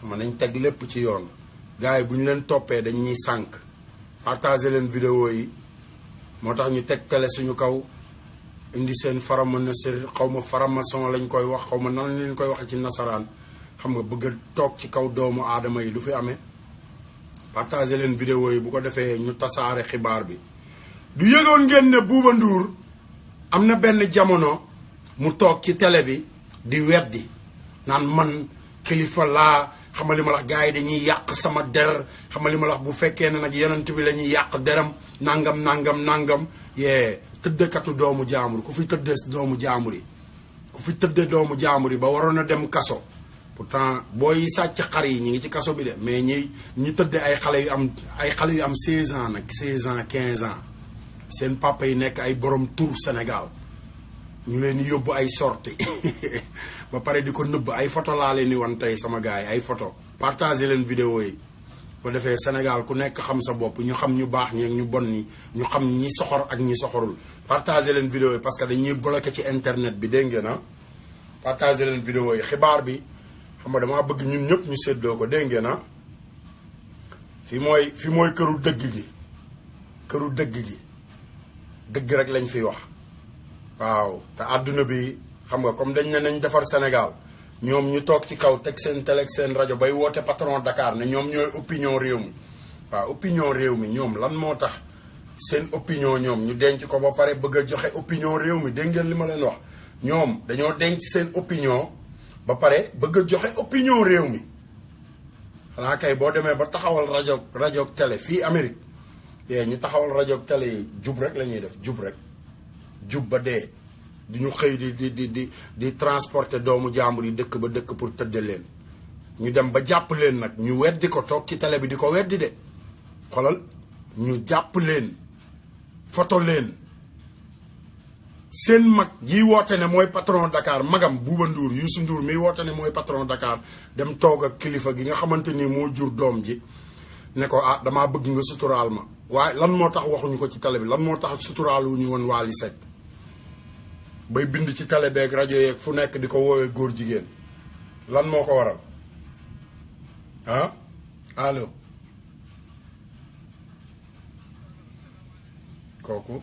man nañ teg lépp ci yoon gars yi bu ñu leen toppee dañ ñuy sànk partager leen vidéo yi moo tax ñu teg télé suñu kaw indi seen faramason xaw ma faramason lañ koy wax xaw ma nan lañ koy waxee ci nasaraan xam nga bëgg a toog ci kaw doomu aadama yi du fi amee partager leen vidéo yi bu ko defee ñu tasaare xibaar bi. du yëgoon ngeen ne Bouba Ndour am na benn jamono mu toog ci télé bi di weddi naan man kilifa laa xam nga li ma la gars yi dañuy yàq sama der xam nga li ma la bu fekkee ne nag yonent bi la ñuy yàq deram nangam yee tëddekatu doomu jaambur ku fi tëddee doomu jaambur yi ku fi tëddee doomu jaambur yi ba waroon a dem kaso pourtant booy sàcc xar yi ñi ngi ci kaso bi de mais ñi tëddee ay xale yu am 16 ans nag 16 ans 15 ans seen papa yi nekk ay borom tur Sénégal ñu leen di yóbbu ay sorti ba pare di ko nëbb ay photo laa leen di wan tey sama gars yi ay photo partager leen vidéo yi ko defee Sénégal ku nekk xam sa bopp ñu xam ñu baax ñi ak ñu bon ñi ñu xam ñi soxor ak ñi soxorul partager leen vidéo yi parce que dañuy bloqué ci internet bi dégg ngeen ah partager leen vidéo yi xibaar bi xam nga damaa bëgg ñun ñëpp ñu séddoo ko dégg ngeen ah fi mooy këru dëgg gi këru dëgg gi dëgg rek lañ fiy wax waaw te àdduna bi xam nga comme dañ ne nañ defar Sénégal ñoom ñu toog ci kaw teg seen télé ak seen rajo bay woote patron Dakar ne ñoom ñooy opinion réew mi waaw opinion réew mi ñoom lan moo tax seen opinion ñoom ñu denc ko ba pare bëgg a joxe opinion réew mi dégg ngeen li ma leen wax ñoom dañoo denc seen opinion ba pare bëgg a joxe opinion réew mi xanaa kay boo demee ba taxawal rajo télé fii Amérique ñu taxawal rajo télé yi jub rek la ñuy def jub rek jub ba dee du ñu xëy di transporter doomu jàmbur yi dëkk ba dëkk pour tëdde leen ñu dem ba jàpp leen nag ñu weddi ko toog ci télé bi di ko weddi de xoolal ñu jàpp leen photo leen seen mag yi woote ne mooy patron Dakar magam Bouba Ndour Youssou Ndour miy woote ne mooy patron Dakar dem toog ak kilifa gi nga xamante ni moo jur doom ji ne ko ah damaa bëgg nga suturaal ma waaye lan moo tax waxuñu ko ci télé bi lan moo tax suturaal wu ñu woon Wally Seck bay bind ci télé beeg rajo yeeg fu nekk di ko woowee góor jigéen lan moo ko waral ah allo kooku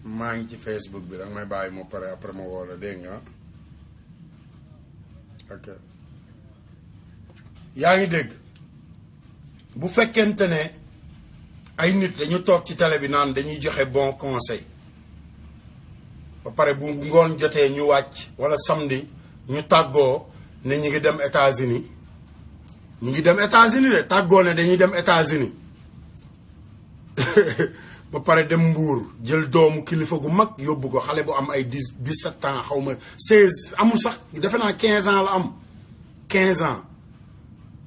maa ngi ci Facebook bi danga may bàyyi ma pare après ma woo la dégg nga ok yaa ngi dégg bu fekkente ne ay nit dañu toog ci télé bi naan dañuy joxe bon conseil ba pare bu ngoon jotee ñu wàcc wala samedi ñu tàggoo ne ñu ngi dem États-Unis ñu ngi dem États-Unis de tàggoo ne dañuy dem États-Unis ba pare dem Mbuur jël doomu kilifa gu mag yóbbu ko xale bu am ay 17 ans xaw ma 16 amul sax defe naa 15 ans la am 15 ans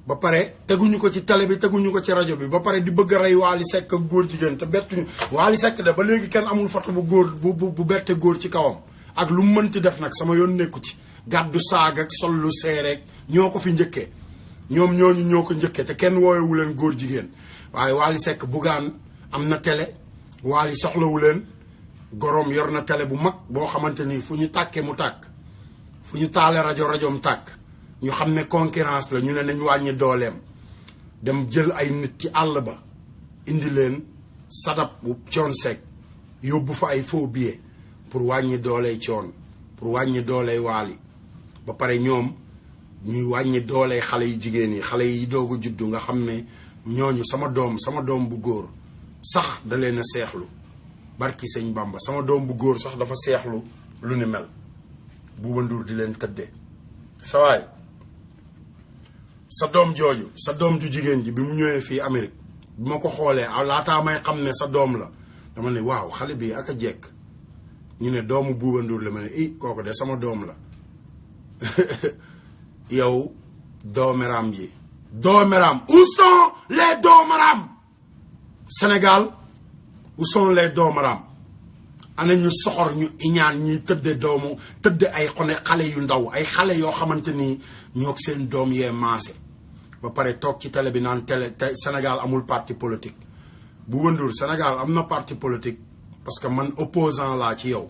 ba pare teguñu ko ci télé bi teguñu ko ci rajo bi ba pare di bëgg a rey Wally Seck ak góor jigéen te bettuñu Wally Seck de ba léegi kenn amul photo bu góor bu bette góor ci kawam ak lu mu mënti def nag sama yoon nekku ci gàddu saag ak sol lu seereek ñoo ko fi njëkkee ñoom ñooñu ñoo ko njëkkee te kenn wooyewu leen góor jigéen waaye Wally Seck bugaan am na télé Wally soxlawu leen gorom yor na télé bu mag boo xamante ni fu ñu tàkkee mu tàkk fu ñu taale rajoom tàkk ñu xam ne concurrence la ñu ne nañ wàññi dooleem dem jël ay nit ci àll ba indi leen sadab bu Thione Seck yóbbu fa ay faux billets pour wàññi dooley Thione pour wàññi dooley Wally ba pare ñoom ñuy wàññi dooley xale yu jigéen yi xale yi doog a juddu nga xam ne ñooñu sama doom bu góor sax da leen a seexlu barki sëñ Bamba sama doom bu góor sax dafa seexlu lu ni mel Bouba Ndour di leen tëddee sa waay sa doom jooju sa doom ju jigéen ji bi mu ñëwee fii Amérique bi ma ko xoolee laataa may xam ne sa doom la dama ne waaw xale bi ak a jekk ñu ne doomu Bouba Ndour la ma ne kooku de sama doom la yow dooméram ji dooméram où sont les dooméram Sénégal où sont les dooméram ana ñu soxor ñu iñaan ñiy tëdde ay xale yu ndaw ay xale yoo xamante ni ñoo seen doom yee maase ba pare toog ci télé bi naan télé Sénégal amul parti politique Bouba Ndour Sénégal am na parti politique parce que man opposant laa ci yow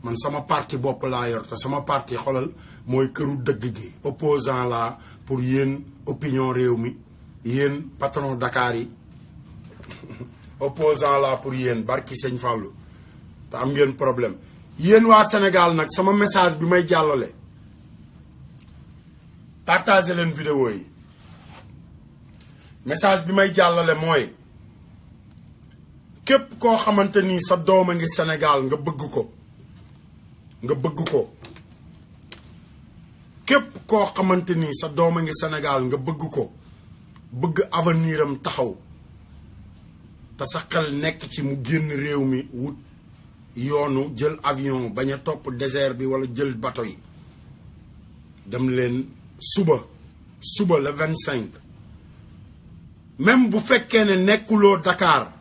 man sama parti bopp laa yor te sama parti xolal mooy këru dëgg gi opposant la pour yéen opinion réew mi yéen patron Dakar yi opposant la pour yéen barki sëñ Fallou te am ngeen problème yéen waa Sénégal nag sama message bi may jàllale partagé leen vidéo yi message bi may jàllale mooy képp koo xamante ni sa doom a ngi Sénégal nga bëgg ko képp koo xamante ni sa doom a ngi Sénégal nga bëgg ko bëgg avenir am taxaw te sa xel nekk ci mu génn réew mi wut yoonu jël avion bañ a topp désert bi wala jël bateau yi dem leen suba le 25 même bu fekkee ne nekkuloo Dakar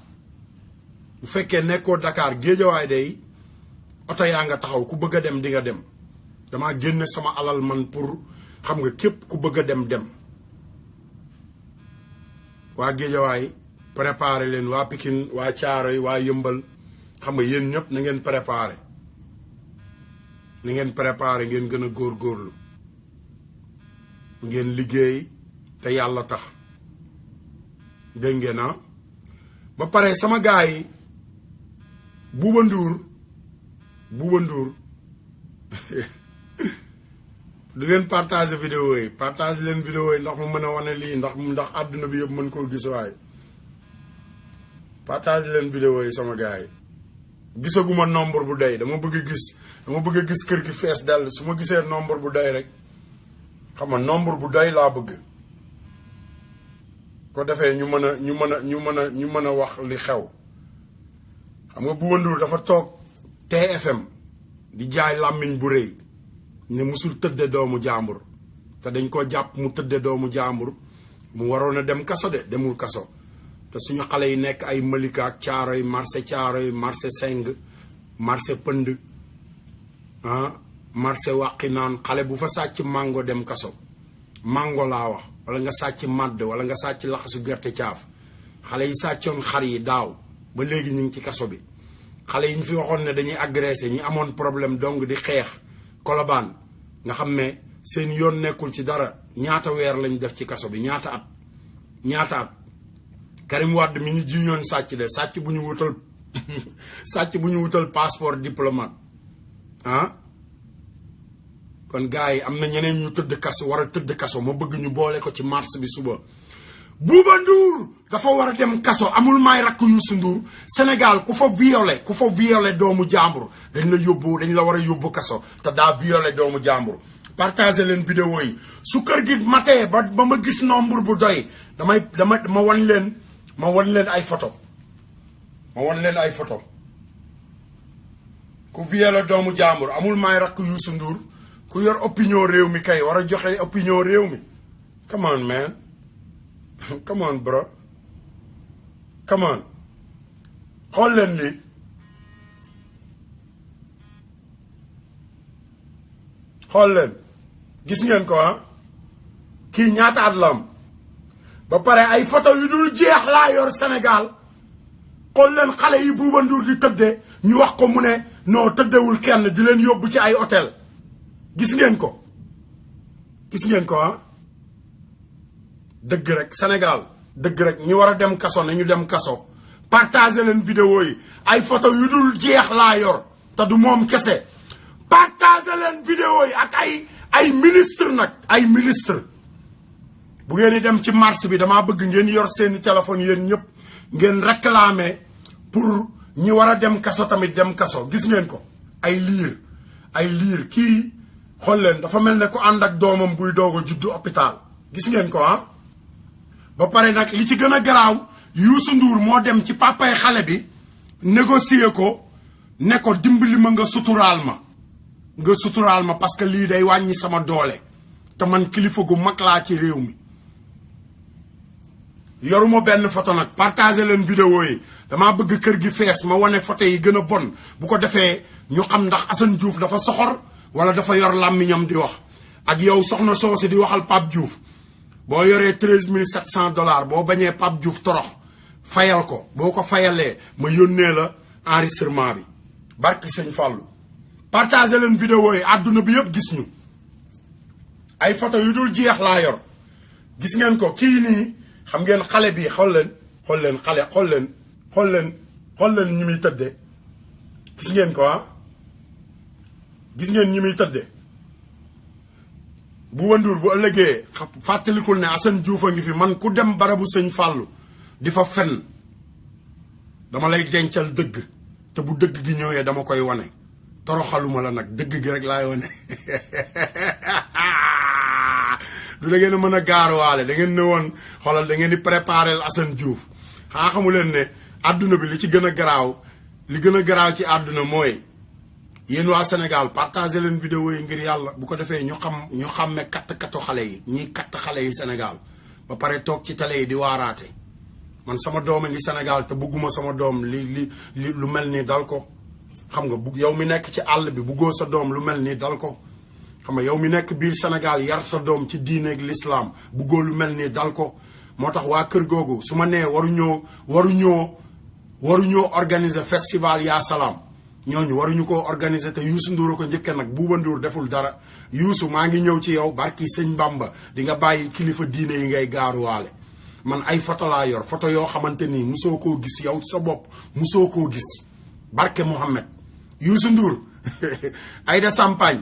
bu fekkee nekkoo Dakar Géejawaay day oto yaa nga taxaw ku bëgg a dem di nga dem dama génne sama alal man pour xam nga képp ku bëgg a dem waa Géejawaay préparé leen waa Pikine waa Caaroy waa Yëmbal xam nga yéen ñëpp na ngeen préparé ngeen gën a góorgóorlu ngeen liggéey te yàlla tax dégg ngeen ba pare sama gars yi Bouba Ndour du ngeen partager vidéo yi partager leen vidéo yi ndax mu mën a wane lii ndax àdduna bi yëpp mën koo gis waaye partager leen vidéo yi sama gars yi gisaguma nombre bu doy dama bëgg a gis kër gi fees dell su ma gisee nombre bu doy rek xam nga nombre bu doy laa bëgg ko defee ñu mën a wax li xew xam nga Bouba Ndour dafa toog TFM di jaay làmmiñ bu rëy ne musul tëdde doomu jàmbur te dañ ko jàpp mu tëdde doomu jàmbur mu waroon a dem kaso de demul kaso te suñu xale yi nekk ay Malika ak Caaroy marché Seng marché Pënd marché Wàqinaan xale bu fa sàcc mango dem kaso mango laa wax wala nga sàcc màdd wala nga sàcc laxasu gerte caaf xale yi sàccoon xar yi daaw ba léegi ñu ngi ci kaso bi xale yi ñu fi waxoon ne dañuy agressé ñi amoon problème donc di xeex Colobane nga xam ne seen yoon nekkul ci dara ñaata weer lañ def ci kaso bi ñaata at Karim Wade mi ñu jiñoon sàcc de sàcc bu ñu wutal passeport diplomate kon gars yi am na ñeneen ñu tëdd kaso war a tëdd kaso ma bëgg ñu boole ko ci mars bi suba Bouba Ndour dafa war a dem kaso amul may rakk Youssou Ndour Sénégal ku fa violé doomu jàmbur dañ la war a yóbbu kaso te daa violé doomu jàmbur partagé leen vidéo yi su kër gi matee ba ma gis nombre bu doy ma wan leen ay photo ku violé doomu jàmbur amul may rakk Youssou Ndour ku yor opinion réew mi kay war a joxe opinion réew mi come on man come on bro come on xool leen lii xool leen gis ngeen ko kii ñaata at la am ba pare ay photo yu dul jeex laa yor Sénégal xool leen xale yi Bouba Ndour di tëdde ñu wax ko mu ne non tëddewul kenn di leen yóbbu ci ay hôtel gis ngeen ko dëgg rek Sénégal dëgg rek ñi war a dem kaso nañu dem kaso partager leen vidéo yi ay photo yu dul jeex laa yor te du moom kese partager leen vidéo yi ak ay ministre nag ay ministre bu ngeen di dem ci marche bi damaa bëgg ngeen yor seeni téléphone yéen ñëpp ngeen réclamer pour ñi war a dem kaso tamit dem kaso gis ngeen ko ay liir kii xool leen dafa mel ne ku ànd ak doomam buy doog a juddu hôpital gis ngeen ko ba pare nag li ci gën a garaaw Youssou Ndour moo dem ci papay xale bi négocier ko ne ko dimbali ma nga suturaal ma parce que lii day wàññi sama doole te man kilifa gu mag laa ci réew mi yoruma benn photo nag partager leen vidéo yi damaa bëgg kër gi fees ma wane photo yi gën a bon bu ko defee ñu xam ndax Assane Diouf dafa soxor wala dafa yor làmmiñam di wax ak yow soxna soosi di waxal Pape Diouf boo yoree $13,700 boo bañee Pape Diouf torox fayal ko boo ko fayalee ma yónnee la enregistrement bi barki sëñ Fallou partagé leen vidéo yi àdduna bi yëpp gis ñu ay photo yu dul jeex laa yor gis ngeen ko kii nii xam ngeen xale bi xool leen xale xool leen ñi muy tëddee gis ngeen ko gis ngeen ñi muy tëddee Bouba Ndour bu ëllëgee fàttalikul ne Assane Diouf a ngi fi man ku dem barabu sëñ Fallou di fa fen dama lay dencal dëgg te bu dëgg gi ñëwee dama koy wane toroxaluma la nag dëgg gi rek laay wane du da ngeen a mën a gaaruwaale da ngeen ne woon xoolal da ngeen di préparer Assane Diouf xanaa xamu leen ne àdduna bi li ci gën a garaaw li gën a garaaw ci àdduna mooy yéen waa Sénégal partagé leen vidéo yi ngir yàlla bu ko defee ñu xàmme katt xale yi ñiy katt xale yi Sénégal ba pare toog ci télé yi di waaraate man sama doom a ngi Sénégal te bugguma sama doom li lu mel ni dal ko xam nga bu yow mi nekk ci àll bi buggoo sa doom lu mel ni dal ko xam nga yow mi nekk biir Sénégal yar sa doom ci diine ak l'islam buggoo lu mel ni dal ko moo tax waa kër googu su ma nee waruñoo organiser festival yaa salaam ñooñu waruñu ko organiser te Youssou Ndour ko njëkke nag Bouba Ndour deful dara Youssou maa ngi ñëw ci yow barki sëñ Bamba di nga bàyyi kilifa diine yi ngay gaaruwaale man ay photo laa yor photo yoo xamante ni musoo koo gis yow sa bopp musoo koo gis barke Mohamed Youssou Ndour Aïda Sampagne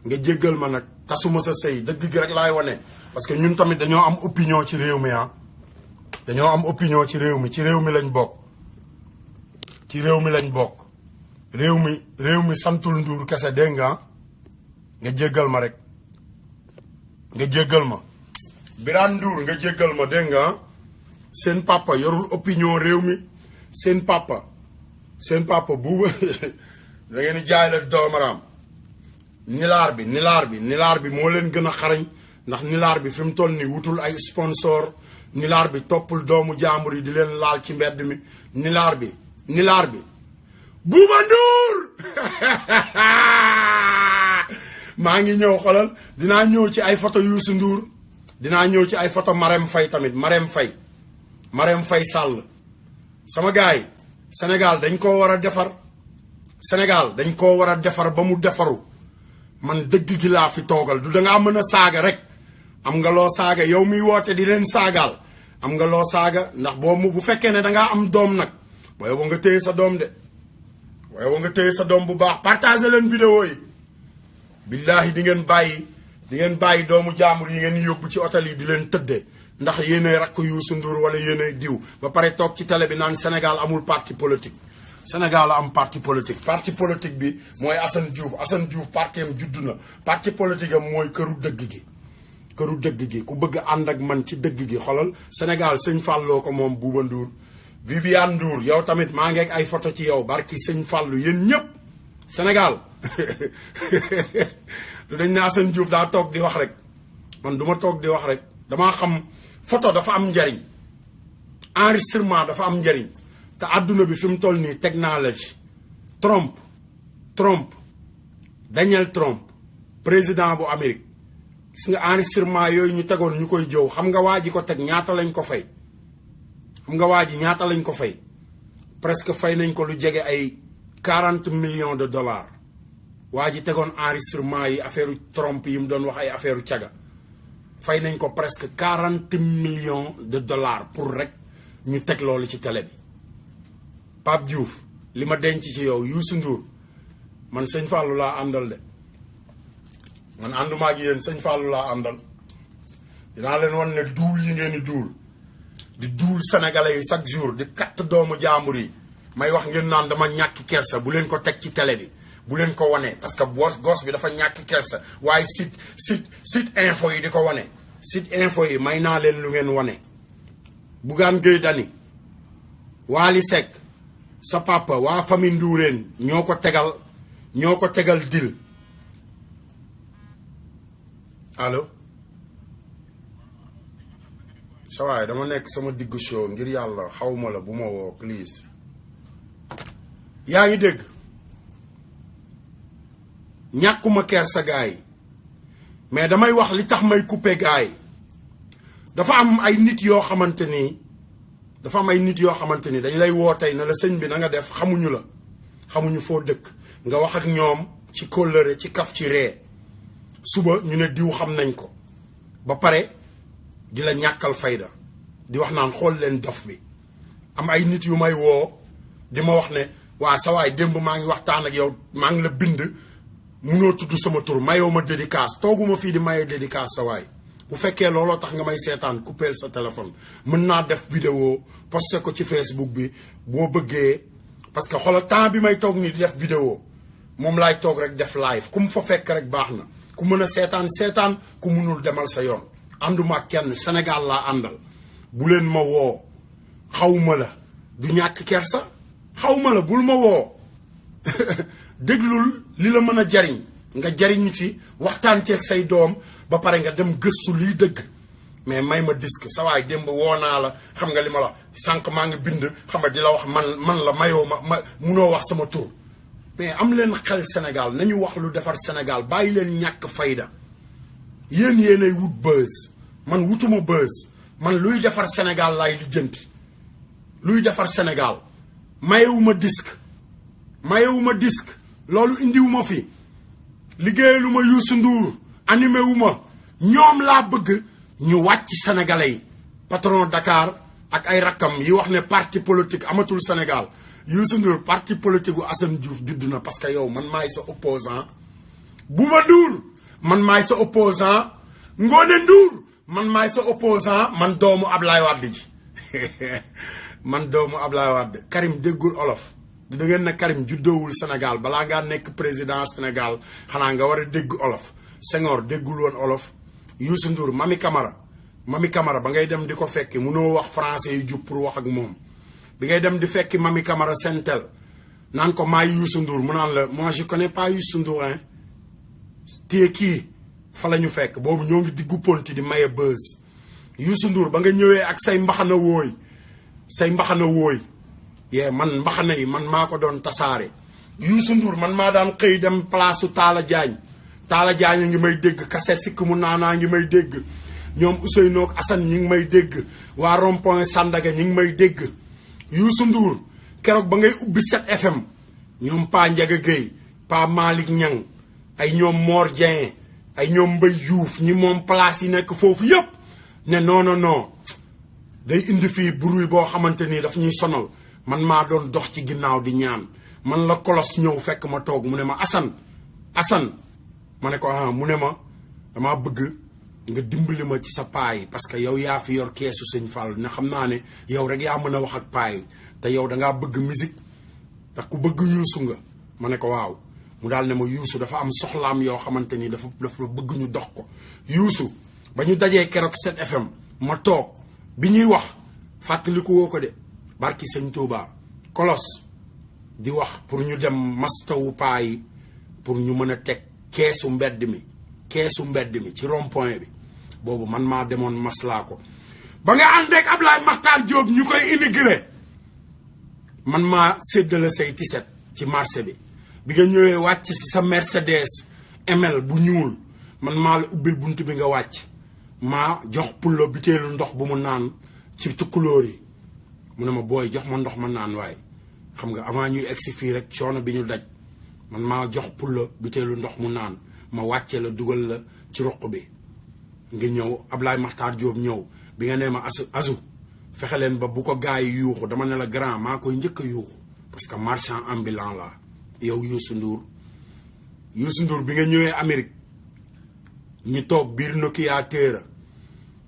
nga jéggal ma nag tasuma sa sëy dëgg gi rek laay wane parce que ñun tamit dañoo am opinion ci réew mi dañoo am opinion ci réew mi lañ bokk ci réew mi lañ bokk réew mi santul Ndour kese dégg nga jéggal ma rek nga jéggal ma Birane Ndour nga jéggal ma dégg nga seen papa yorul opinion réew mi seen papa Bouba da ngeen di jaay la doomaraam nilaar bi moo leen gën a xarañ ndax nilaar bi fi mu toll nii wutul ay sponsor nilaar bi toppul doomu jaambur yi di leen laal ci mbedd mi nilaar bi Bouba Ndour maa ngi ñëw xolal dinaa ñëw ci ay photo Youssou Ndour dinaa ñëw ci ay photo Marème Faye tamit Marème Faye Sall sama gars yi Sénégal dañ koo war a defar ba mu defaru man dëgg gi laa fi toogal du dangaa mën a saaga rek am nga loo saaga yow miy woote di leen saagaal am nga loo saaga ndax bu fekkee ne dangaa am doom nag booy wo nga téye sa doom de booy wo nga téye sa doom bu baax partagé leen vidéo yi billaahi di ngeen bàyyi doomu jaamur yi ngeen yóbbu ci hôtel yi di leen tëddee ndax yéenay rakk Youssou Ndour wala yéenay diw ba pare toog ci télé bi naan Sénégal amul parti politique Sénégal am parti politique bi mooy Assane Diouf parti am juddu na parti politique am mooy këru dëgg gi ku bëgg ànd ak man ci dëgg gi xolal Sénégal sëñ Falloo ko moom Bouba Ndour Viviane Ndour yow tamit maa ngi ak ay photo ci yow barki sëñ Fallu yéen ñëpp Sénégal du dañ ne Assane Diouf daa toog di wax rek man du ma toog di wax rek damaa xam photo dafa am njariñ enregistrement dafa am njariñ te àdduna bi fi mu toll nii technologie Trump Daniel Trump président bu Amérique gis nga enregistrement yooyu ñu tegoon ñu koy jëw xam nga waa ji ko teg ñaata lañ ko fay presque fay nañ ko lu jege ay 40 millions de dollars waa ji tegoon enregistrement yi affaire Trump yi mu doon wax ay affaire caga fay nañ ko presque 40 millions de dollars pour rek ñu teg loolu ci télé bi Pape Diouf li ma denc ci yow Youssou Ndour man sëñ Fallou laa àndal de man ànduma ak yéen sëñ Fallou laa àndal dinaa leen wan ne duul yi ngeen di duul sénégalais yi chaque jour di katt doomu jaambur yi may wax ngeen naan dama ñàkk kersa bu leen ko teg ci télé bi bu leen ko wane parce que gos bi dafa ñàkk kersa waaye site info yi di ko wane site info yi may naa leen lu ngeen wane Bougane Gueye Dany Wally Seck sa papa waa famille Ndourène ñoo ko tegal dil allo sa waay dama nekk sama diggu show ngir yàlla xawma la bu ma woo please yaa ngi dégg ñàkkuma kersa gaay yi mais damay wax li tax may couper gaay yi dafa am ay nit yoo xamante ni dañ lay woo tey na la sëñ bi na nga def xamuñu foo dëkk nga wax ak ñoom ci kóllëre ci kaf ci ree suba ñu ne diw xam nañ ko ba pare di la ñàkkal fayda di wax naan xool leen dof bi am ay nit yu may woo di ma wax ne waa sa waay démb maa ngi waxtaan ak yow maa ngi la bind munoo tudd sama tur mayoo ma dédicace tooguma fii di maye dédicace sa waay bu fekkee looloo tax nga may seetaan coupeel sa téléphone mën naa def vidéo posté ko ci Facebook bi boo bëggee parce que xoolal temps bi may toog nii di def vidéo moom laay toog rek def live ku mu fa fekk rek baax na ku mën a seetaan ku mënul demal sa yoon ànduma ak kenn Sénégal laa àndal bu leen ma woo xawma la du ñàkk kersa xawma la bul ma woo déglul li la mën a jariñ nga jariñu ci waxtaan ceeg say doom ba pare nga dem gëstu liy dëgg mais may ma disque sa waay démb woo naa la xam nga li ma la sànq maa ngi bind xam nga di la wax man la mayoo ma munoo wax sama tur mais am leen xel Sénégal nañu wax lu defar Sénégal bàyyi leen ñàkk fayda yéenay wut buzz man wutuma buzz man luy defar Sénégal laay lijjanti luy defar Sénégal mayewuma disque loolu indiwuma fi liggéeyaluma Youssou Ndour animé wuma ñoom laa bëgg ñu wàcc sénégalais yi patron Dakar ak ay rakkam yi wax ne parti politique amatul Sénégal Youssou Ndour parti politique bu Assane Diouf judd na parce que yow man maay sa opposant Bouba Ndour man maay sa opposant Ngone Ndour man maay sa opposant man doomu Ablaye Wade ji man doomu Ablaye Wade Karim déggul olof da ngeen ne Karim juddoowul Sénégal balaa ngaa nekk président Sénégal xanaa nga war a dégg olof Senghor déggul woon olof Youssou Ndour Mami Camara ba ngay dem di ko fekki munoo wax français yu jub pour wax ak moom bi ngay dem di fekki Mami Camara Sentel naan ko maay Youssou Ndour mu naan la moi je connais pas Youssou Ndour hein téye kii fa la ñu fekk boobu ñoo ngi diggu ponti di maye buzz Youssou Ndour ba nga ñëwee ak say mbaxana wooy yee man mbaxana yi man maa ko doon tasaare Youssou Ndour man maa daan xëy dem place su Talla Diagne a ngi may dégg kase sikk mu naanaa ngi may dégg ñoom Ousseynou ak Assane ñi ngi may dégg waa rond-point Sandaga ñi ngi may dégg Youssou Ndour keroog ba ngay ubbi 7FM ñoom Pa Ndiaga Gueye Pa Malick Niang ay ñoom Mor Dieng ay ñoom Mbaye Diouf ñi moom place yi nekk foofu yëpp ne non day indi fii bruit boo xamante ni daf ñuy sonal man maa doon dox ci ginnaaw di ñaan man la kolos ñëw fekk ma toog mu ne ma Assane ma ne ko mu ne ma dama bëgg nga dimbali ma ci sa paa yi parce que yow yaa fi yor keesu Sëñ Fall ne xam naa ne yow rek yaa mën a wax ak paa yi te yow dangaa bëgg musique ndax ku bëgg Youssou nga ma ne ko waaw mu daal ne ma Youssou dafa am soxlaam yoo xamante ni dafa bëgg ñu dox ko Youssou ba ñu dajee keroog 7FM ma toog bi ñuy wax fàttaliku woo ko de barki Sëñ Touba kolos di wax pour ñu dem mastawu paa yi pour ñu mën a teg keesu mbedd mi ci rond-point bi boobu man maa demoon maslaa ko ba nga ànd ak Ablaye Makhtar Diop ñu koy immigré man maa séddale say tiset ci marché bi nga ñëwee wàcc si sa Mercedes ML bu ñuul man maa la ubbil bunt bi nga wàcc maa jox pullo biteelu ndox bu mu naan ci tukkulóor yi mu ne ma booy jox ma ndox ma naan waaye xam nga avant ñuy egsi fii rek coono bi ñu daj man maa jox pullo biteelu ndox mu naan ma wàcce la dugal la ci roq bi nga ñëw Ablaye Makhtar Diop ñëw bi nga nee ma asu fexe leen ba bu ko gars yi yuuxu dama ne la grand maa koy njëkk a yuuxu parce que marchand ambulant la yow Youssou Ndour bi nga ñëwee Amérique ñi toog biir Nokia téera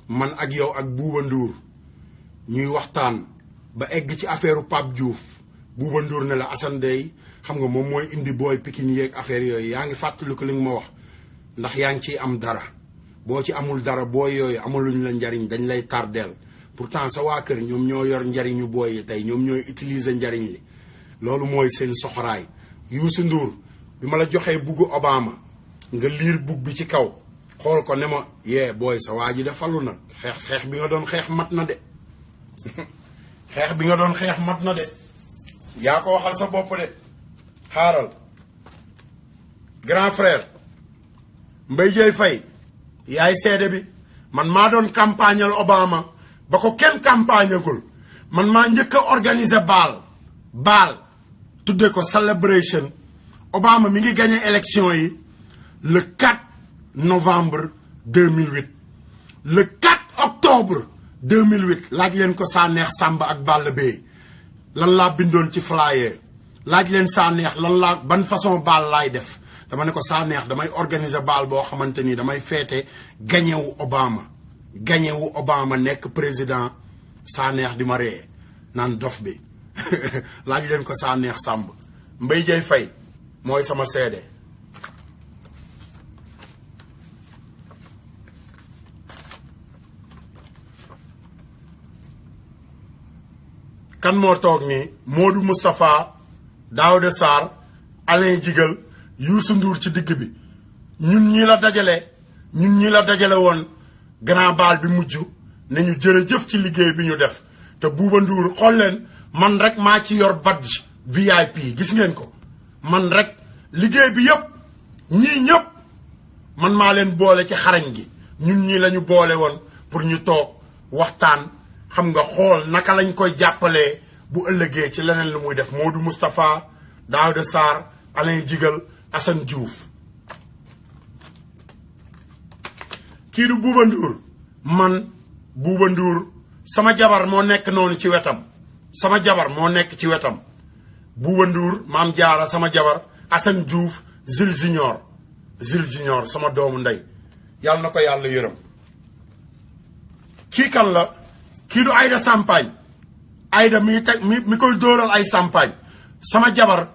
man ak yow ak Bouba Ndour ñuy waxtaan ba egg ci affaire Pape Diouf Bouba Ndour ne la Assane Dey xam nga moom mooy indi booy Pikine yeeg affaire yooyu yaa ngi fàttaliku li nga ma wax ndax yaa ngi ciy am dara boo ci amul dara booy yooyu amuluñ la njariñ dañ lay tardeel pourtant sa waa kër ñoom ñoo yor njariñu booy yi tey ñoom ñooy utiliser njariñ li loolu mooy seen soxoraay Youssou Ndour bi ma la joxee buggu Obama nga liir bug bi ci kaw xool ko ne ma yee booy sa waa ji de falu na xeex bi nga doon xeex mat na de xeex bi nga doon xeex mat na de yaa ko waxal sa bopp de xaaral grand frère Mbaye Dieye Faye yaay seede bi man maa doon campagnal Obama ba ko kenn campagnagul man maa njëkk a organiser baal tudde ko celebration Obama mi ngi gagné élection yi le 4 novembre 2008 le 4 octobre 2008 laaj leen ko Sanex Samba ak Balla Beye lan laa bindoon ci flyer laaj leen Sanex lan laa ban façon baal laay def dama ne ko Sanex damay organiser baal boo xamante ni damay feete gagné wu Obama nekk président Sanex di ma ree naan dof bi laaj leen ko Sanex Samba Mbaye Dieye Faye mooy sama seede kan moo toog nii Modou Moustapha Daouda Sarr Alain Jigal Youssou Ndour ci digg bi ñun ñi la dajale woon grand bal bi mujj ne ñu jërëjëf ci liggéey bi ñu def te Bouba Ndour xool leen man rek maa ci yor badge VIP gis ngeen ko man rek liggéey bi yëpp ñii ñëpp man maa leen boole ci xarañ gi ñun ñii la ñu boole woon pour ñu toog waxtaan xam nga xool naka lañ koy jàppalee bu ëllëgee ci leneen lu muy def Modou Moustapha Daouda Sarr Alain Jigal Assane Diouf kii du Bouba Ndour man Bouba Ndour sama jabar moo nekk noonu ci wetam sama jabar moo nekk ci wetam Bouba Ndour Maam Jaara sama jabar Assane Diouf Zil Junior sama doomu ndey yàlla na ko yàlla yërëm kii kan la kii du Aïda Sampagne Aïda mi koy dóoral ay Sampagne sama jabar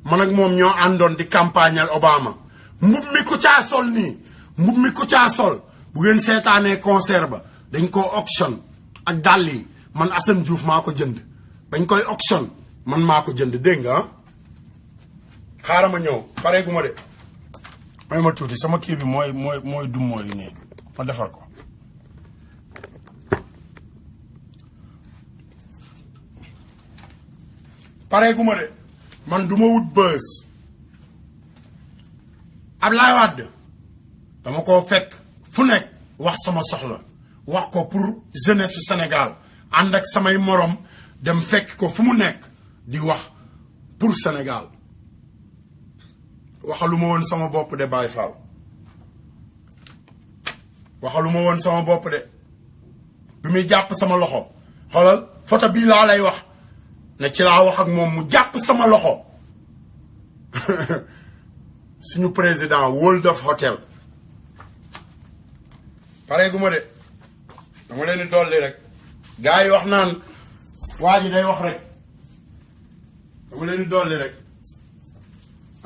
man ak moom ñoo àndoon di campagnal Obama mbub mi ku caa sol nii mbub mi ku caa sol bu ngeen seetaanee concert ba dañ ko auction ak dàll yi man Assane Diouf maa ko jënd bañ koy auction man maa ko jënd dégg nga xaaral ma ñëw pareegu ma de may ma tuuti sama kii bi mooy dum mooy nii ma defar ko pareegu ma de man du ma wut bës Ablaye Wade dama ko fekk fu nekk wax sama soxla wax ko pour jeunesse su Sénégal ànd ak samay morom dem fekk ko fu mu nekk di wax pour Sénégal waxaluma woon sama bopp de Baye Fall waxaluma woon sama bopp de bi muy jàpp sama loxo xoolal photo bii laa lay wax ne ci laa wax ak moom mu jàpp sama loxo suñu président World of Hotel pareegu ma de dama leen di dolli rek gars yi wax naan waa ji day wax rek dama leen di dolli rek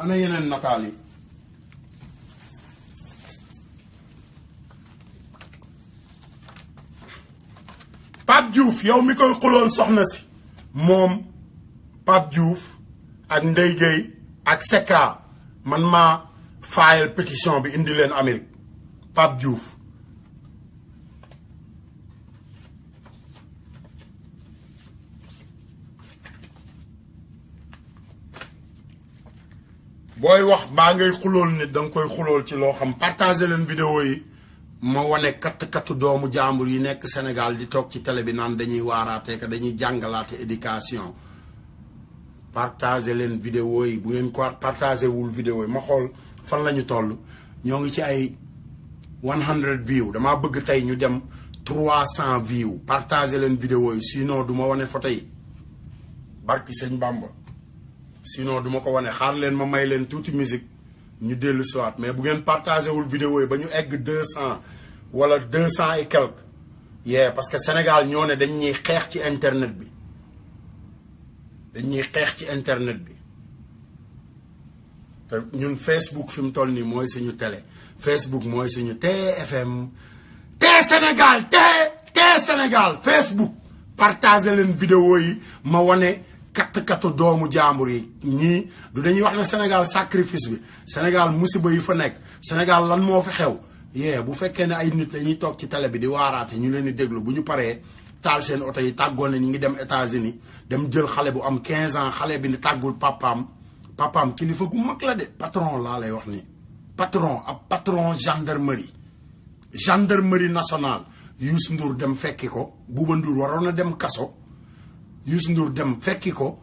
ana yeneen nataal yi Pape Diouf yow mi koy xuloon soxna si moom Pape Diouf ak Ndeye Gueye ak Seka man maa faayal pétition bi indi leen Amérique Pape Diouf booy wax baa ngay xulool nit danga koy xulool ci loo xam partager leen vidéo yi ma wane kattu doomu jàmbur yi nekk Sénégal di toog ci télé bi naan dañuy waaraatee que dañuy jàngalaate éducation partager leen vidéo yi bu ngeen ko partager wul vidéo yi ma xool fan la ñu toll ñoo ngi ci ay 100 views damaa bëgg tey ñu dem 300 views partager leen vidéo yi sinon du ma wane photo yi barki sëñ Bamba sinon du ma ko wane xaar leen ma may leen tuuti musique ñu dellu siwaat mais bu ngeen partagé wul vidéo yi ba ñu egg 200 wala 200 et quelque parce que Sénégal ñoo ne dañuy xeex ci internet bi dañuy xeex ci internet bi te ñun Facebook fi mu toll nii mooy suñu télé Facebook mooy suñu TFM Sénégal Sénégal Facebook partagé leen vidéo yi ma wane kattu doomu jaambur yi ñii du dañuy wax ne Sénégal sacrifice bi Sénégal musiba yi fa nekk Sénégal lan moo fi xew bu fekkee ne ay nit dañuy toog ci télé bi di waaraate ñu leen di déglu bu ñu paree taal seen oto yi tàggoon ne ñi ngi dem États-Unis dem jël xale bu am 15 ans xale bi ni tàggul papaam kilifa gu mag la de patron laa lay wax ni patron gendarmerie nationale Youssou Ndour dem fekki ko Bouba Ndour waroon na dem kaso Youssou Ndour dem fekki ko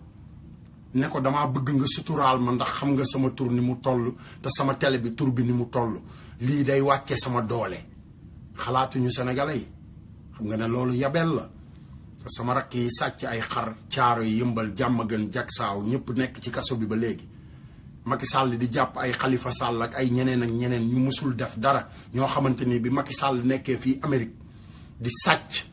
ne ko damaa bëgg nga suturaal ma ndax xam nga sama tur ni mu toll te sama télé bi tur bi ni mu toll lii day wàcce sama doole xalaatuñu sénégalais yi xam nga ne loolu yabel la te sama rakk yi sàcc ay xar caaro yi yëmbal jàmm gën jagsaaw ñëpp nekk ci kaso bi ba léegi Macky Sall di jàpp ay Khalifa Sall ak ay ñeneen ak ñeneen ñu musul def dara ñoo xamante ni bi Macky Sall nekkee fii Amérique di sàcc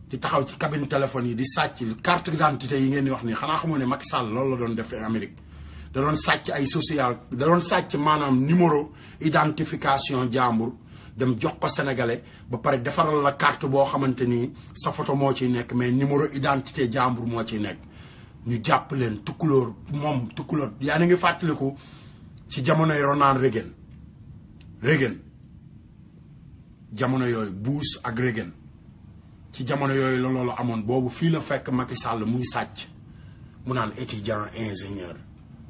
di taxaw ci cabine téléphone yi di sàcc carte d'identité yi ngeen di wax nii xanaa xamoo ne Macky Sall loolu la doon def Amérique da doon sàcc ay social da doon sàcc maanaam numéro identification jàmbur dem jox ko sénégalais ba pare defaral la carte boo xamante ni sa photo moo ciy nekk mais numéro identité jàmbur moo ciy nekk ñu jàpp leen tukkulóor moom tukkulóor yaa ngi fàttaliku ci jamonoy Ronald Reagan jamono yooyu Bush ak Reagan ci jamono yooyu la loolu amoon boobu fii la fekk Macky Sall muy sàcc mu naan étudiant ingénieur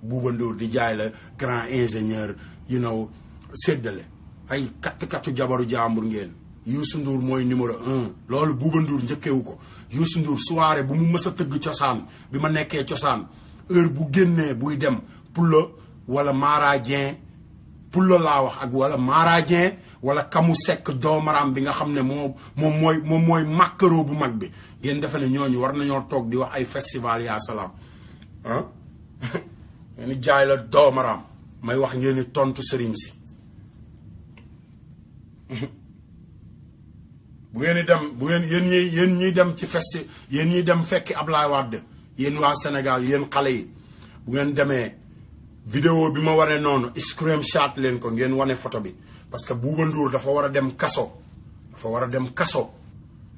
Bouba Ndour di jaay la grand ingénieur you know séddale ay kattu jabaru jàmbur ngeen Youssou Ndour mooy numéro 1 loolu Bouba Ndour njëkkewu ko Youssou Ndour soirée bu mu mës a tëgg cosaan bi ma nekkee cosaan heure bu génnee buy dem Pulo wala Mara Dieng Pulo laa wax ak wala Mara Dieng wala Kamu Sekk doomaram bi nga xam ne moom mooy màkkaroo bu mag bi ngeen defe ne ñooñu war nañoo toog di wax ay festival yaa salaam ah ngeen ni jaay la doomaram may wax ngeen ni tontu sëriñ si bu ngeen di dem bu ngeen yéen ñiy dem ci yéen ñiy dem fekki Ablaye Wade yéen waa Sénégal yéen xale yi bu ngeen demee vidéo bi ma wane noonu screenshot leen ko ngeen wane photo bi parce que Bouba Ndour dafa war a dem kaso dafa war a dem kaso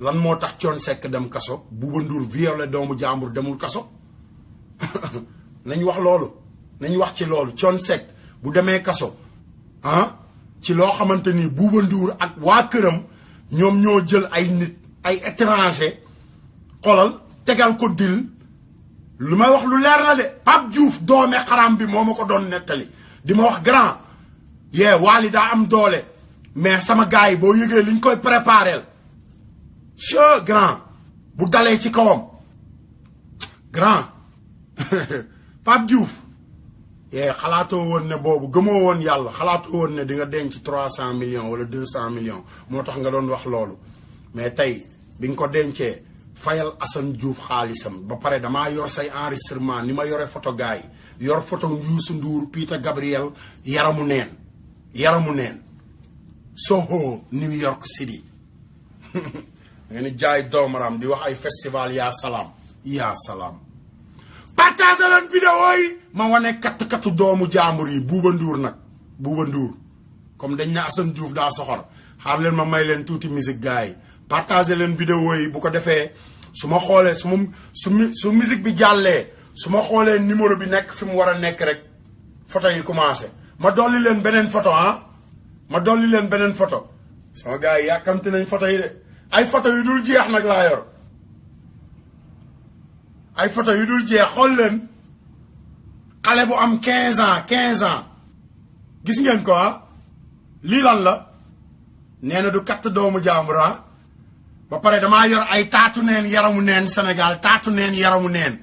lan moo tax Thione Seck dem kaso Bouba Ndour violé doomu jàmbur demul kaso nañ wax loolu nañ wax ci loolu Thione Seck bu demee kaso ah ci loo xamante ni Bouba Ndour ak waa këram ñoom ñoo jël ay nit ay étranger xolal tegal ko dil lu may wax lu leer na de Pape Diouf doome xaram bi moo ma ko doon nettali di ma wax grand yee Wally daa am doole mais sama gars yi boo yëgee liñ koy prépareel che grand bu dalee ci kawam grand Pape Diouf yee xalaatoo woon ne boobu gëmoo woon yàlla xalaatoo woon ne di nga denc 300 millions wala 200 millions moo tax nga doon wax loolu mais tey bi nga ko dencee fayal Assane Diouf xaalisam ba pare damaa yor say enregistrement ni ma yore photo gars yi yor photo Youssou Ndour Peter Gabriel yaramu neen Soho New York City nga ni jaay doomaram di wax ay festival yaa salaam partagé leen vidéo yi ma wane kattu doomu jaambur yi Bouba Ndour comme dañ ne Assane Diouf daa soxor xaar leen ma may leen tuuti musique gars yi partagé leen vidéo yi bu ko defee su ma xoolee su musique bi jàllee su ma xoolee numéro bi nekk fi mu war a nekk rek photo yi commencé ma dolli leen beneen photo sama gars yi yàkkamti nañ photo yi de ay photo yu dul jeex nag laa yor ay photo yu dul jeex xool leen xale bu am 15 ans gis ngeen ko lii lan la nee na du katt doomu jàmbur ba pare damaa yor ay taatu neen yaramu neen Sénégal taatu neen yaramu neen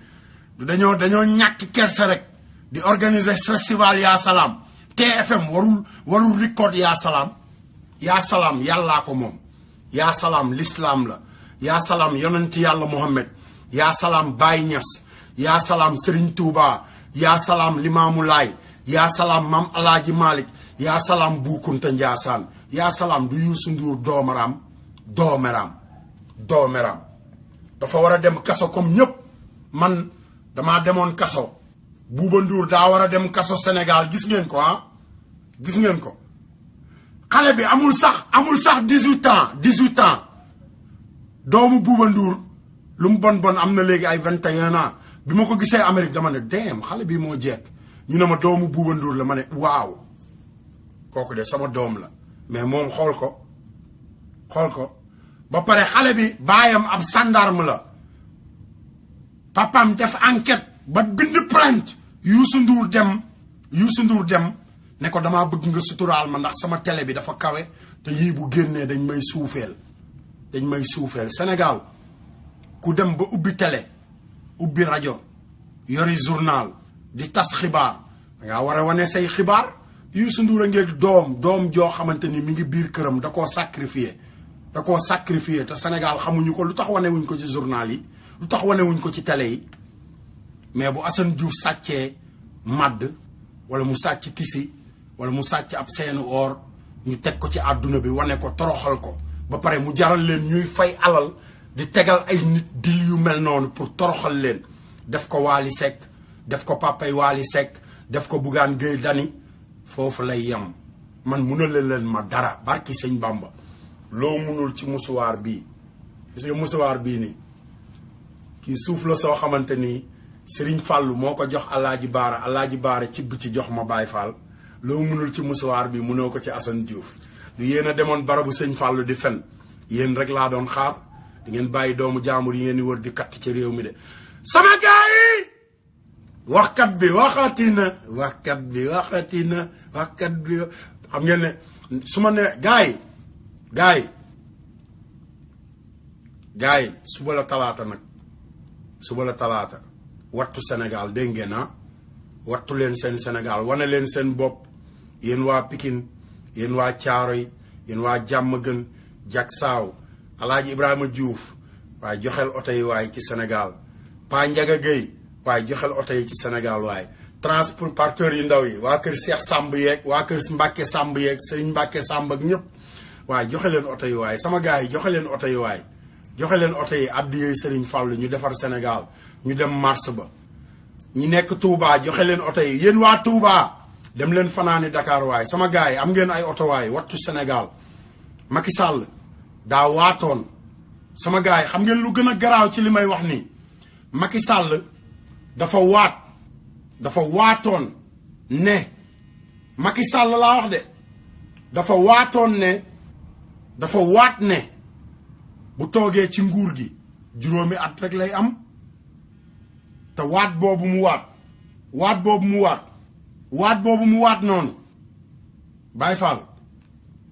du dañoo ñàkk kersa rek di organiser festival yaa salaam TFM warul record yaa salaam yàllaa ko moom yaa salaam l'islam la yaa salaam yonent yàlla Muhammad yaa salaam Baye Niass yaa salaam Serigne Touba yaa salaam Limaamu Laay yaa salaam Mam Alaaji Malick yaa salaam Boukounta Ndiassane yaa salaam du Youssou Ndour doomeram dafa war a dem kaso comme ñëpp man damaa demoon kaso Bouba Ndour daa war a dem kaso Sénégal gis ngeen ko xale bi amul sax 18 ans doomu Bouba Ndour lu mu bon am na léegi ay 21 ans bi ma ko gisee Amérique dama ne dem xale bi moo jekk ñu ne ma doomu Bouba Ndour la ma ne waaw kooku de sama doom la mais moom xool ko ba pare xale bi baayam ab gendarme la papam def enquête ba bind plainte Youssou Ndour dem ne ko damaa bëgg nga suturaal ma ndax sama télé bi dafa kawe te yii bu génnee dañ may suufeel Sénégal ku dem ba ubbi télé ubbi rajo yori journal di tas xibaar dangaa war a wane say xibaar. Youssou Ndour a ngeeg doom joo xamante ni mi ngi biir këram da koo sacrifié te Sénégal xamuñu ko lu tax wane wuñ ko ci journal yi lu tax wane wuñ ko ci télé yi mais bu Assane Diouf sàccee madd wala mu sàcc tisi wala mu sàcc ab seenu or ñu teg ko ci àdduna bi wane ko toroxal ko ba pare mu jaral leen ñuy fay alal di tegal ay nit dil yu mel noonu pour toroxal leen def ko Wally Seck def ko papay Wally Seck def ko Bougane Gueye Dany foofu lay yem man munal leen ma dara barki sëñ Bamba loo munul ci musuwaar bii gis nga musuwaar bii nii kii suuf la soo xamante ni Serigne Fallou moo ko jox Alaaji Baara ci bi ci jox ma Baye Fall loo munul ci musuwaar bi munoo ko ci Assane Diouf du yéen a demoon barabu sëñ Fallou di fen yéen rek laa doon xaar di ngeen bàyyi doomu jaambur yi ngeen di wër di katt ci réew mi de sama gaay yi waxkat bi waxati na xam ngeen ne su ma ne gaay yi suba la talaata nag suba la talaata wattu Sénégal dégg ngeen wattu leen seen Sénégal wane leen seen bopp yéen waa Pikine yéen waa Thiaroye yéen waa Diamaguène Diacksao Alaaji Ibrahima Diouf waaye joxel oto yi waaye ci Sénégal Pa Ndiaga Gueye waaye joxel oto yi ci Sénégal waaye transporteur yu ndaw yi waa kër Cheikh Samb yeeg waa kër Mbacke Samb yeeg Serigne Mbacke Samb ak ñëpp waaye joxe leen oto yi waaye sama gars yi joxe leen oto yi waaye joxe leen oto yi addi yooyu Serigne Fallou ñu defar Sénégal ñu dem mars ba ñi nekk Touba joxe leen oto yi yéen waa Touba dem leen fanaani Dakar waaye sama gars yi am ngeen ay oto waaye wattu Sénégal Macky Sall daa waatoon sama gars yi xam ngeen lu gën a garaaw ci li may wax nii Macky Sall dafa waatoon ne Macky Sall laa wax de dafa waat ne bu toogee ci nguur gi juróomi at rek lay am te waat boobu mu waat noonu Baye Fall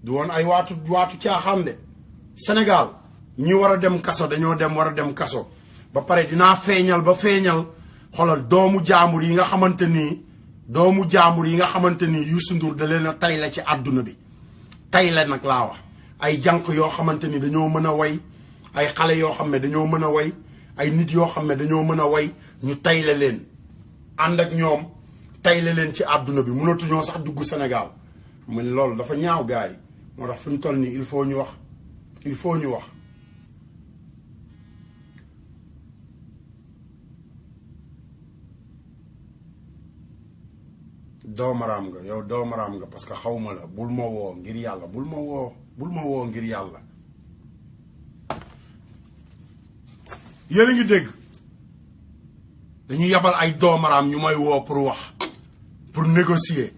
du woon ay waatu caaxaan de Sénégal ñi war a dem kaso dañoo war a dem kaso ba pare dinaa feeñal xoolal doomu jaambur yi nga xamante ni Youssou Ndour da leen a tay la ci àdduna bi tay la nag laa wax ay jànq yoo xamante ni dañoo mën a way ay xale yoo xam ne dañoo mën a way ay nit yoo xam ne dañoo mën a way ñu tay la leen ànd ak ñoom tay la leen ci àdduna bi mënatuñoo sax dugg Sénégal mu ne loolu dafa ñaaw gars yi moo tax fi mu toll nii il faut ñu wax doomaraam nga yow doomaraam nga parce que xawma la bul ma woo ngir yàlla bul ma woo ngir yàlla yéen a ngi dégg dañu yabal ay doomaraam ñu may woo pour négocier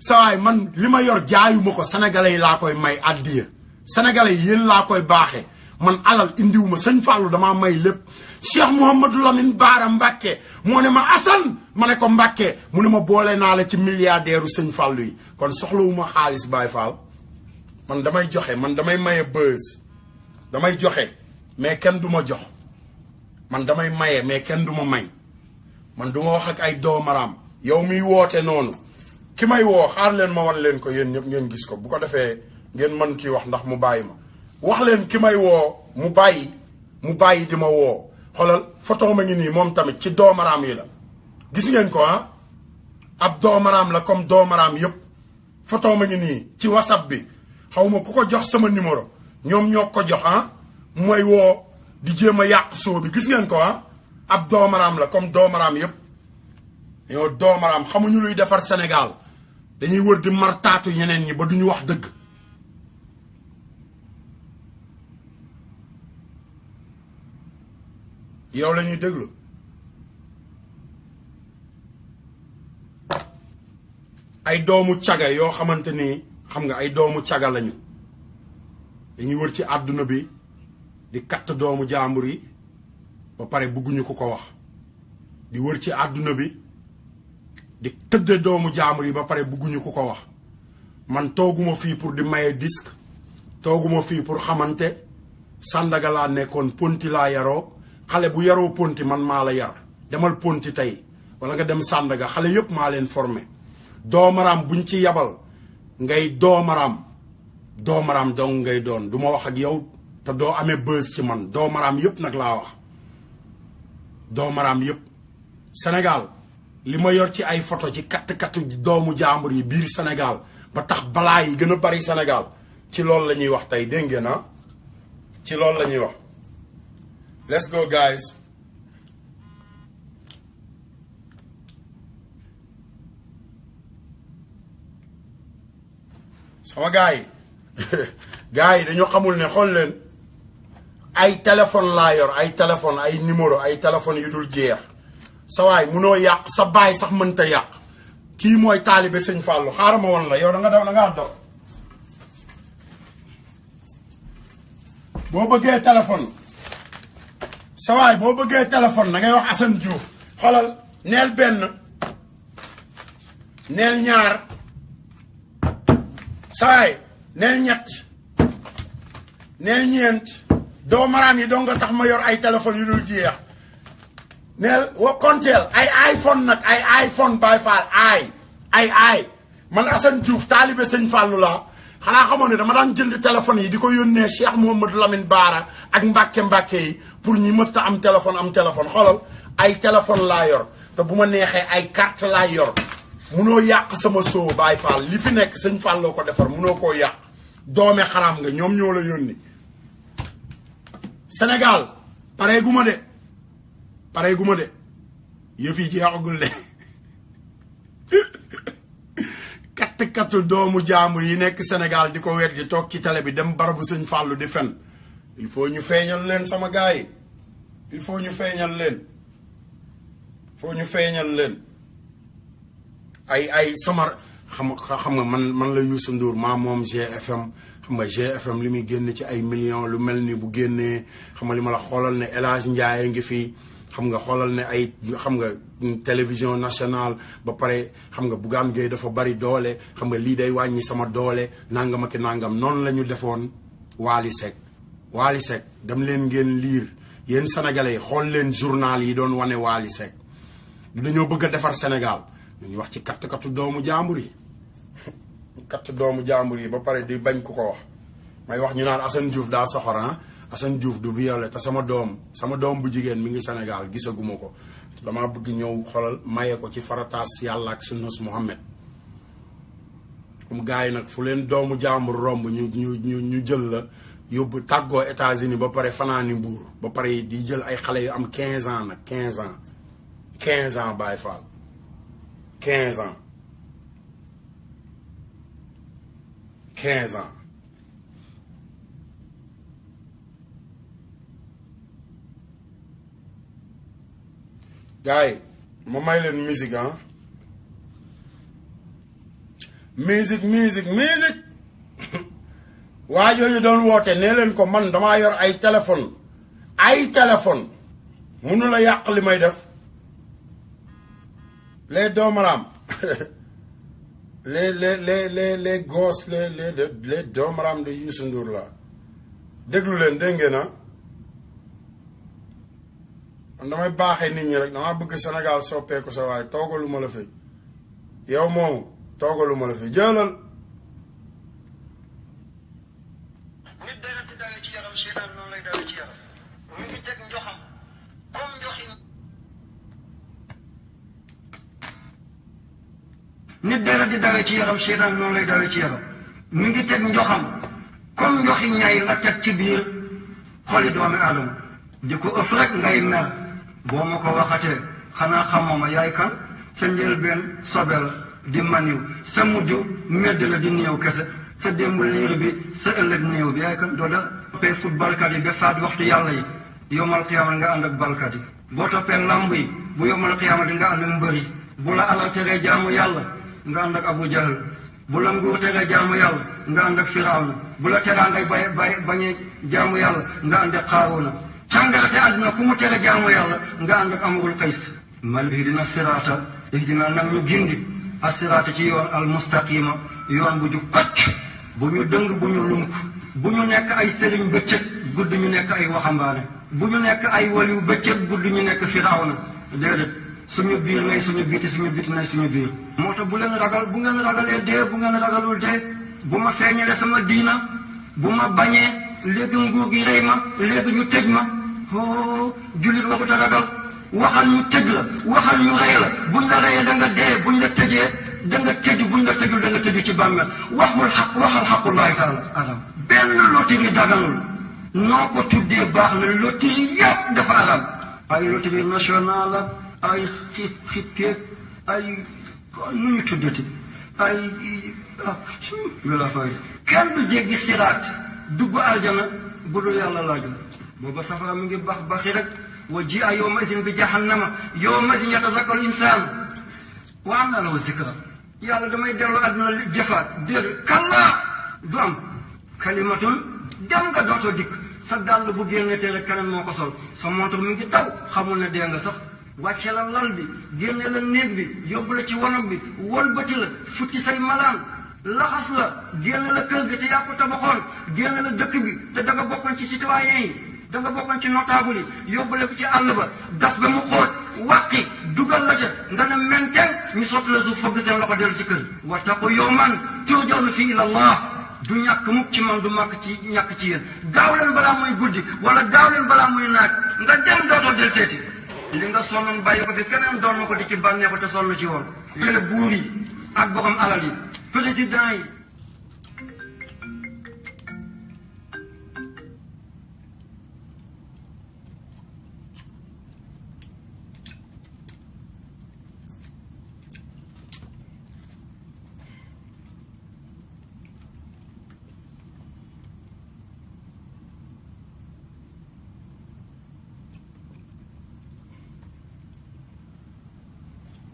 sawaay man li ma yor jaayuma ko sénégalais yi laa koy may addiya sénégalais yi yéen laa koy baaxee man alal indiwuma sëñ Fallou damaa may lépp Cheikh Mouhamadou Lamine Bara Mbacké moo ne ma Assane ma ne ko Mbacké mu ne ma boole naa la ci milliardaire sëñ Fallou yi kon soxlawuma xaalis Baye Fall man damay joxe man damay maye buzz damay joxe mais kenn du ma jox man damay maye mais kenn du ma may man du ma wax ak ay doomaraam yow miy woote noonu ki may woo xaar leen ma wan leen ko yéen ñëpp ngeen gis ko bu ko defee ngeen mën kii wax ndax mu bàyyi ma wax leen ki may woo mu bàyyi di ma woo xoolal photo ma ngi nii moom tamit ci doomaraam yi la gis ngeen ko ab doomaraam la comme doomaraam yëpp photo ma ngi nii ci whatsapp bi xaw ma ku ko jox sama numéro ñoom ñoo ko jox mooy woo di jéem a yàq soo bi gis ngeen ko ab doomaraam la comme doomaraam yëpp yow doomaraam xamuñu luy defar Sénégal dañuy wër di martaatu ñeneen ñi ba duñu wax dëgg yow la ñuy déglu ay doomu caga yoo xamante ni xam nga ay doomu caga lañu dañuy wër ci àdduna bi di katt doomu jaambur yi ba pare bëgguñu ko wax di wër ci àdduna bi di tëdd doomu jaambur yi ba pare bëgguñu ko wax man tooguma fii pour di maye disque tooguma fii pour xamante Sandaga laa nekkoon ponti laa yaroo xale bu yaroo ponti man maa la yar demal Ponti tey wala nga dem Sandaga xale yëpp maa leen formé doomaraam buñ ci yabal ngay doomaraam dong ngay doon du ma wax ak yow te doo amee bës ci man doomaraam yëpp nag laa wax doomaraam yëpp Sénégal li ma yor ci ay photo ci katt doomu jaambur yi biir Sénégal ba tax balaa yi gën a bari Sénégal ci loolu la ñuy wax tey dégg ngeen ah ci loolu la ñuy wax let's go guys sama gars yi dañoo xamul ne xool leen ay téléphone laa yor ay téléphone ay numéro ay téléphone yu dul jeex sa waay munoo yàq sa baay sax mënta yàq kii mooy taalibe sëñ Fallou xaaral ma woon la yow da ngaa dox boo bëggee téléphone sa waay boo bëggee téléphone da ngay wax Assane Diouf xoolal neel benn neel ñaar sa waay neel ñett neel ñeent doo maraam yi doo nga tax ma yor ay téléphone yu dul jeex neel wa konteel ay iPhone nag ay iPhone Baye Fall ay man Assane Diouf taalibe sëñ Fallou laa xanaa xamoon ne dama daan jënd téléphone yi di ko yónnee Cheikh Mouhamadou Lamine Bara ak Mbàkke yi pour ñi mësta am téléphone xoolal ay téléphone laa yor te bu ma neexee ay carte laa yor munoo yàq sama soo Baye Fall li fi nekk sëñ Falloo ko defar munoo koo yàq doome xaraam nga ñoom ñoo la yónni Sénégal paree gu ma de yëf yi jeexagul de katt doomu jaambur yi nekk Sénégal di ko wet di toog ci télé bi dem barabu sëñ Fallou di fen il faut ñu feeñal leen sama gars yi il faut ñu feeñal leen ay sama xam nga man la Youssou Ndour maa moom GFM xam nga GFM li muy génn ci ay millions lu mel ni bu génnee xam nga li ma la xoolal ne El Hadj Ndiaye ngi fi xam nga xoolal ne ay xam nga télévision nationale ba pare xam nga Bougane Gueye dafa bari doole xam nga lii day wàññi sama doole nangam ak nangam noonu la ñu defoon Wally Seck dem leen ngeen liir yéen sénégalais xool leen journal yi doon wane Wally Seck du dañoo bëgg a defar Sénégal dañuy wax ci kattu doomu jaambur yi ba pare di bañ ku ko wax may wax ñu naan Assane Diouf daa soxor Assane Diouf du violé te sama doom bu jigéen mi ngi Sénégal gisaguma ko dama bëgg ñëw xoolal maye ko ci farataas yàlla ak sunnus Muhammad gars yi nag fu leen doomu jaambur romb ñu jël la yóbbu tàggoo États-Unis ba pare fanaani Mbuur ba pare di jël ay xale yu am 15 ans nag 15 ans Baye Fall 15 ans gars yi ma may leen musique musique waa jooju doon woote nee leen ko man damaa yor ay téléphone mënu la yàq li may def les doomaraam les gosses les doomaraam de Youssou Ndour la déglu leen dégg ngeen man damay baaxee nit ñi rek damaa bëgg Sénégal soppeeku sa waaye toogalu ma la fi yow moomu toogalu ma la fi jëlal nit dara di dawe ci yaram seetaan noonu lay dawe ci yaram mu ngi teg njoxam comme njoxi nit dara di dawe ci yaram seetaan noonu lay dawe ci yaram mu ngi teg njoxam comme njoxi ñay la teg ci biir xoli doomi aadama di ko ëff rek ngay mer boo ma ko waxatee xanaa xamoo ma yaay kan sa njëlbeen sobe la di maniw sa mujj medd la di néew kese sa démb liir bi sa ëllëg néew bi yaay kan doo dara toppee footballkat yi ba faat waxtu yàlla yi yomal xiyaama nga ànd ak balkat yi boo toppee lamb yi bu yomal xiyaama di nga ànd ak mbër yi bu la alal teree jaamu yàlla nga ànd ak Abu Jahl bu la nguur teree jaamu yàlla nga ànd ak Firawna bu la teraa ngay bañee jaamu yàlla nga ànd ak Xaaruuna càngarte àdduna ku mu tere jaamu yàlla nga ànd ak Amrul Qays mal ihdina siraata ihdina nag ñu gindi asiraata ci yoon al mustaqima yoon bu ju kocc bu ñu dëng bu ñu lunk bu ñu nekk ay sëriñ bëccëg gudd ñu nekk ay waxambaane bu ñu nekk ay waliyu bëccëg gudd ñu nekk Firawna déedéet suñu biir nay suñu biti suñu biti nay suñu biir moo tax bu leen ragal bu ngeen ragalee dee bu ngeen ragalul dee bu ma feeñalee sama diina bu ma bañee léegi nguur gi rey ma léegi ñu tëj ma jullit waxut a ragal waxal ñu tëj la waxal ñu rey la buñ la reyee da nga dee buñ la tëjee da nga tëju buñ la tëjul da nga tëju ci bàmmeel waxal xaqullahi taala aram benn loterie daganul noo ko tuddee baax na loterie yëpp dafa aram ay loterie nationale la ay xipkeeg ay nu ñu tuddati ay wala fay kenn du jéggi siraat dugg aljana bu dul yàlla laaj la booba safara mi ngi bax baxi rek wa ji a yawma idin bi jahannama yawma idin yatazakkaru insaan wa anna lahu zikra yàlla damay dellu àdduna jëfaat déedéet kallaa du am kalimatun dem nga dootoo dikk sa dàll bu génne te rek keneen moo ko sol sa montre mi ngi daw xamul ne dee nga sax wàcce la lal bi génne la néeg bi yóbbu la ci wanag bi wëlbati la futti say malaan laxas la génne la kër gi te yaa ko tabaxoon génne la dëkk bi te da nga bokkoon ci citoyen yi da nga bokkoon ci notable yi yóbbu la ko ci àll ba gas ba mu xóot wàqi dugal la ca nga ne menteng ñu sotti la suuf fëgg seen loxo dellu ci kër wattaqu yawman turja'una fiihi ila Allah du ñàkk mukk ci man du màkk ci ñàkk ci yéen daaw leen balaa muy guddi wala daaw leen balaa muy naaj nga dem dootoo del seeti li nga sonnoon bàyyi ko fi keneen doon na ko di ci bànneexu te sonn ci woon yéen buur yi ak borom alal yi président yi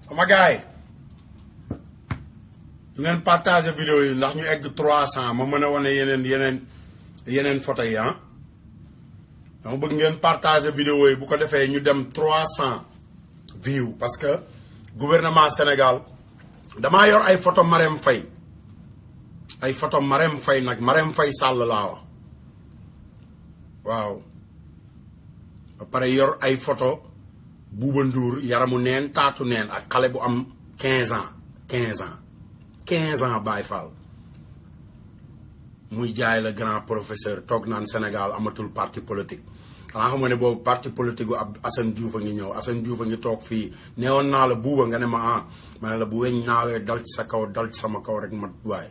sama gars yi du ngeen partager vidéo yi ndax ñu egg 300 ma mën a wane yeneen photo yi ah dama bëgg ngeen partager vidéo yi bu ko defee ñu dem 300 views parce que gouvernement Sénégal damaa yor ay photo Marème Faye ay photo Marème Faye nag Marème Faye Sall laa wax waaw ba pare yor ay photo Bouba Ndour yaramu neen taatu neen ak xale bu am 15 ans Baye Fall muy jaay la grand professeur toog naan Sénégal amatul parti politique xanaa xam nga ne boobu parti politique gu ab Assane Diouf a ngi ñëw Assane Diouf a ngi toog fii neewoon naa la buuba nga ne ma ma ne la bu weñ naawee dal ci sa kaw dal ci sama kaw rek ma waaye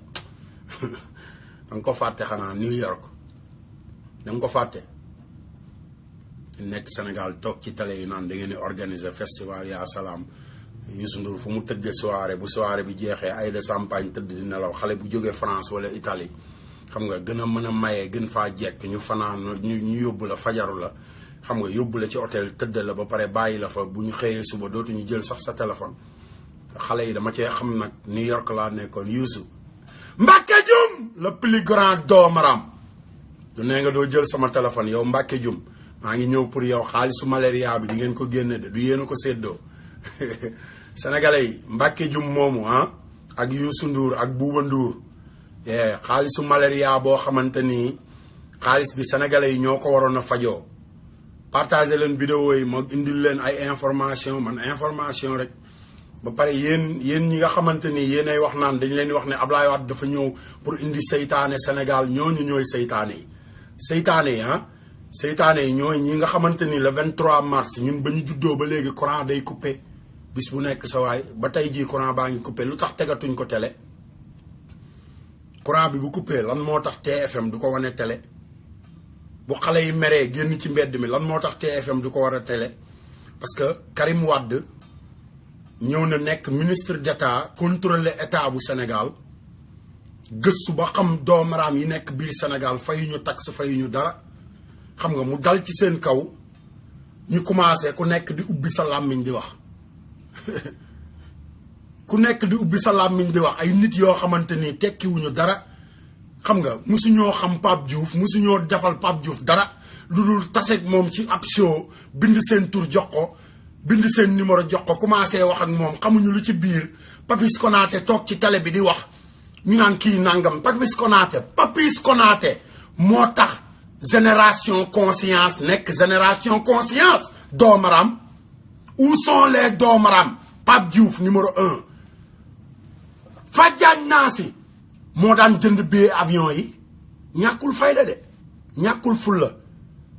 danga ko fàtte xanaa New York danga ko fàtte nekk Sénégal toog ci télé yi naan da ngeen di organiser festival yaa salaam Youssou Ndour fu mu tëggee soirée bu soirée bi jeexee ay de champagne tëdd di nelaw xale bu jógee France wala Italie xam nga gën a mën a maye gën faa jekk ñu fanaan ñu yóbbu la fajaru la xam nga yóbbu la ci hôtel tëdd la ba pare bàyyi la fa bu ñu xëyee suba dootuñu jël sax sa téléphone xale yi dama cee xam nag New York laa nekkoon Youssou Mbacke Dioum le plus grand doomaram du nee nga doo jël sama téléphone yow Mbacke Dioum maa ngi ñëw pour yow xaalisu malaria bi di ngeen ko génne de du yéen a ko séddoo sénégalais yi Mbacke Dioum moomu ak Youssou Ndour ak Bouba Ndour xaalisu malaria boo xamante ni xaalis bi sénégalais yi ñoo ko waroon a fajoo partagé leen vidéo yi ma indil leen ay information man information rek ba pare yéen ñi nga xamante ni yéen ay wax naan dañ leen di wax ne Ablaye Wade dafa ñëw pour indi seytaane Sénégal ñooñu ñooy seytaane yi seytaane yi ñooy ñi nga xamante ni le 23 mars ñun ba ñu juddoo ba léegi courant day coupé bis bu nekk sa waay ba tey jii courant baa ngi coupé lu tax tegatuñ ko télé courant bi bu coupé lan moo tax TFM du ko wane télé bu xale yi meree génn ci mbedd mi lan moo tax TFM du ko war a télé parce que Karim Wade ñëw na nekk ministre d'état contrôler état bu Sénégal gëstu ba xam doomaraam yi nekk biir Sénégal fayuñu taxe fayuñu dara xam nga mu dal ci seen kaw ñu commencé ku nekk di ubbi sa làmmiñ di wax ku nekk di ubbi sa làmmiñ di wax ay nit yoo xamante ni tekkiwuñu dara xam nga musuñoo xam Pape Diouf musuñoo defal Pape Diouf dara lu dul taseeg moom ci ab show bind seen tur jox ko bind seen numéro jox ko commencé wax ak moom xamuñu lu ci biir Papis Konaté toog ci télé bi di wax ñu naan kii nangam Papis Konaté moo tax génération conscience nekk génération conscience doomaram où sont les doomaram Pape Diouf numéro 1 Fadiagne Nancy moo daan jënd billet avion yi ñàkkul fayda de ñàkkul fulla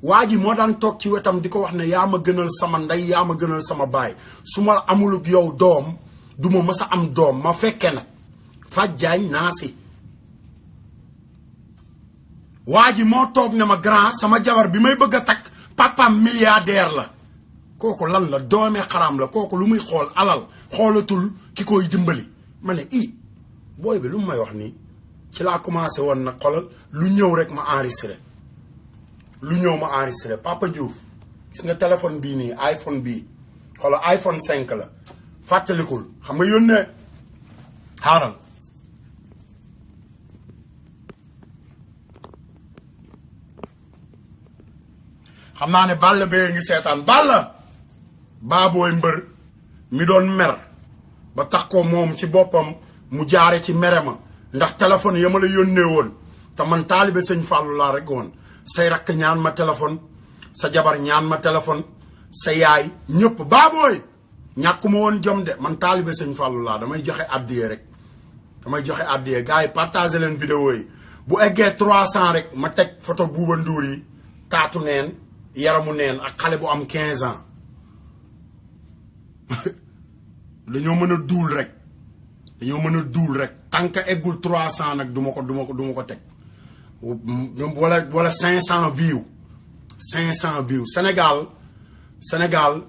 waa ji moo daan toog ci wetam di ko wax ne yaa ma gënal sama ndey yaa ma gënal sama baay su ma amulub yow doom du ma mës a am doom ma fekke nag Fadiagne Nancy waa ji moo toog ne ma grand sama jabar bi may bëgg a takk papam milliardaire la kooku lan la doomee xaraam la kooku lu muy xool alal xoolatul ki koy dimbali ma ne booy bi lu mu may wax nii ci laa commencé woon nag xolal lu ñëw rek ma enregistré lu ñëw ma enregistré Papa Diouf gis nga téléphone bii nii iPhone bii xoolal iPhone 5 la fàttalikul xam nga yónnee xaaral xam naa ne Balla bee ngi seetaan Balla baabooy mbër mi doon mer ba tax ko moom ci boppam mu jaare ci mere ma ndax téléphone ya ma la yónnee woon te man taalibe sëñ Fallou laa rek woon say rakk ñaan ma téléphone sa jabar ñaan ma téléphone sa yaay ñëpp baabooy ñàkkuma woon jom de man taalibe sëñ Fallou laa damay joxe addiye rek damay joxe addiye gars yi partagé leen vidéo yi bu eggee 300 rek ma teg photo Bouba Ndour yi taatu neen yaramu neen ak xale bu am 15 ans dañoo mën a duul rek dañoo mën a duul rek tant que eggul 300 nag du ma ko teg wala 500 views 500 views Sénégal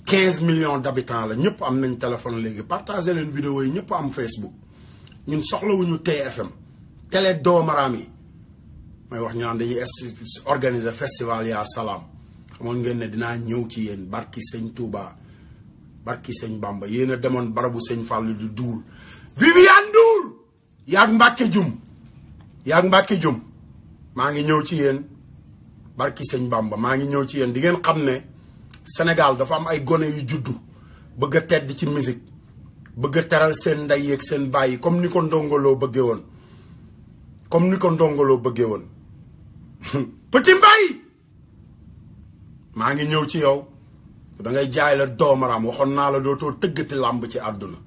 15 millions d'habitants la ñëpp am nañ téléphone léegi partagé leen vidéo yi ñëpp am Facebook ñun soxlawuñu TFM télé doomaraam yi may wax ñaan dañuy organiser festival yaa salaam xamoon ngeen ne dinaa ñëw ci yéen barki sëñ Touba barki sëñ Bamba yéen a demoon barabu sëñ Fallou di duul Viviane Ndour yaag Mbacke Jum maa ngi ñëw ci yéen barki sëñ Bamba maa ngi ñëw ci yéen di ngeen xam ne Sénégal dafa am ay gone yu juddu bëgg a tedd ci musique bëgg a teral seen ndey yeeg seen bàyyi comme ni ko ndongoloo bëggee woon Petit Mbaye maa ngi ñëw ci yow da ngay jaay la doomaraam waxoon naa la dootoo tëggati làmb ci àdduna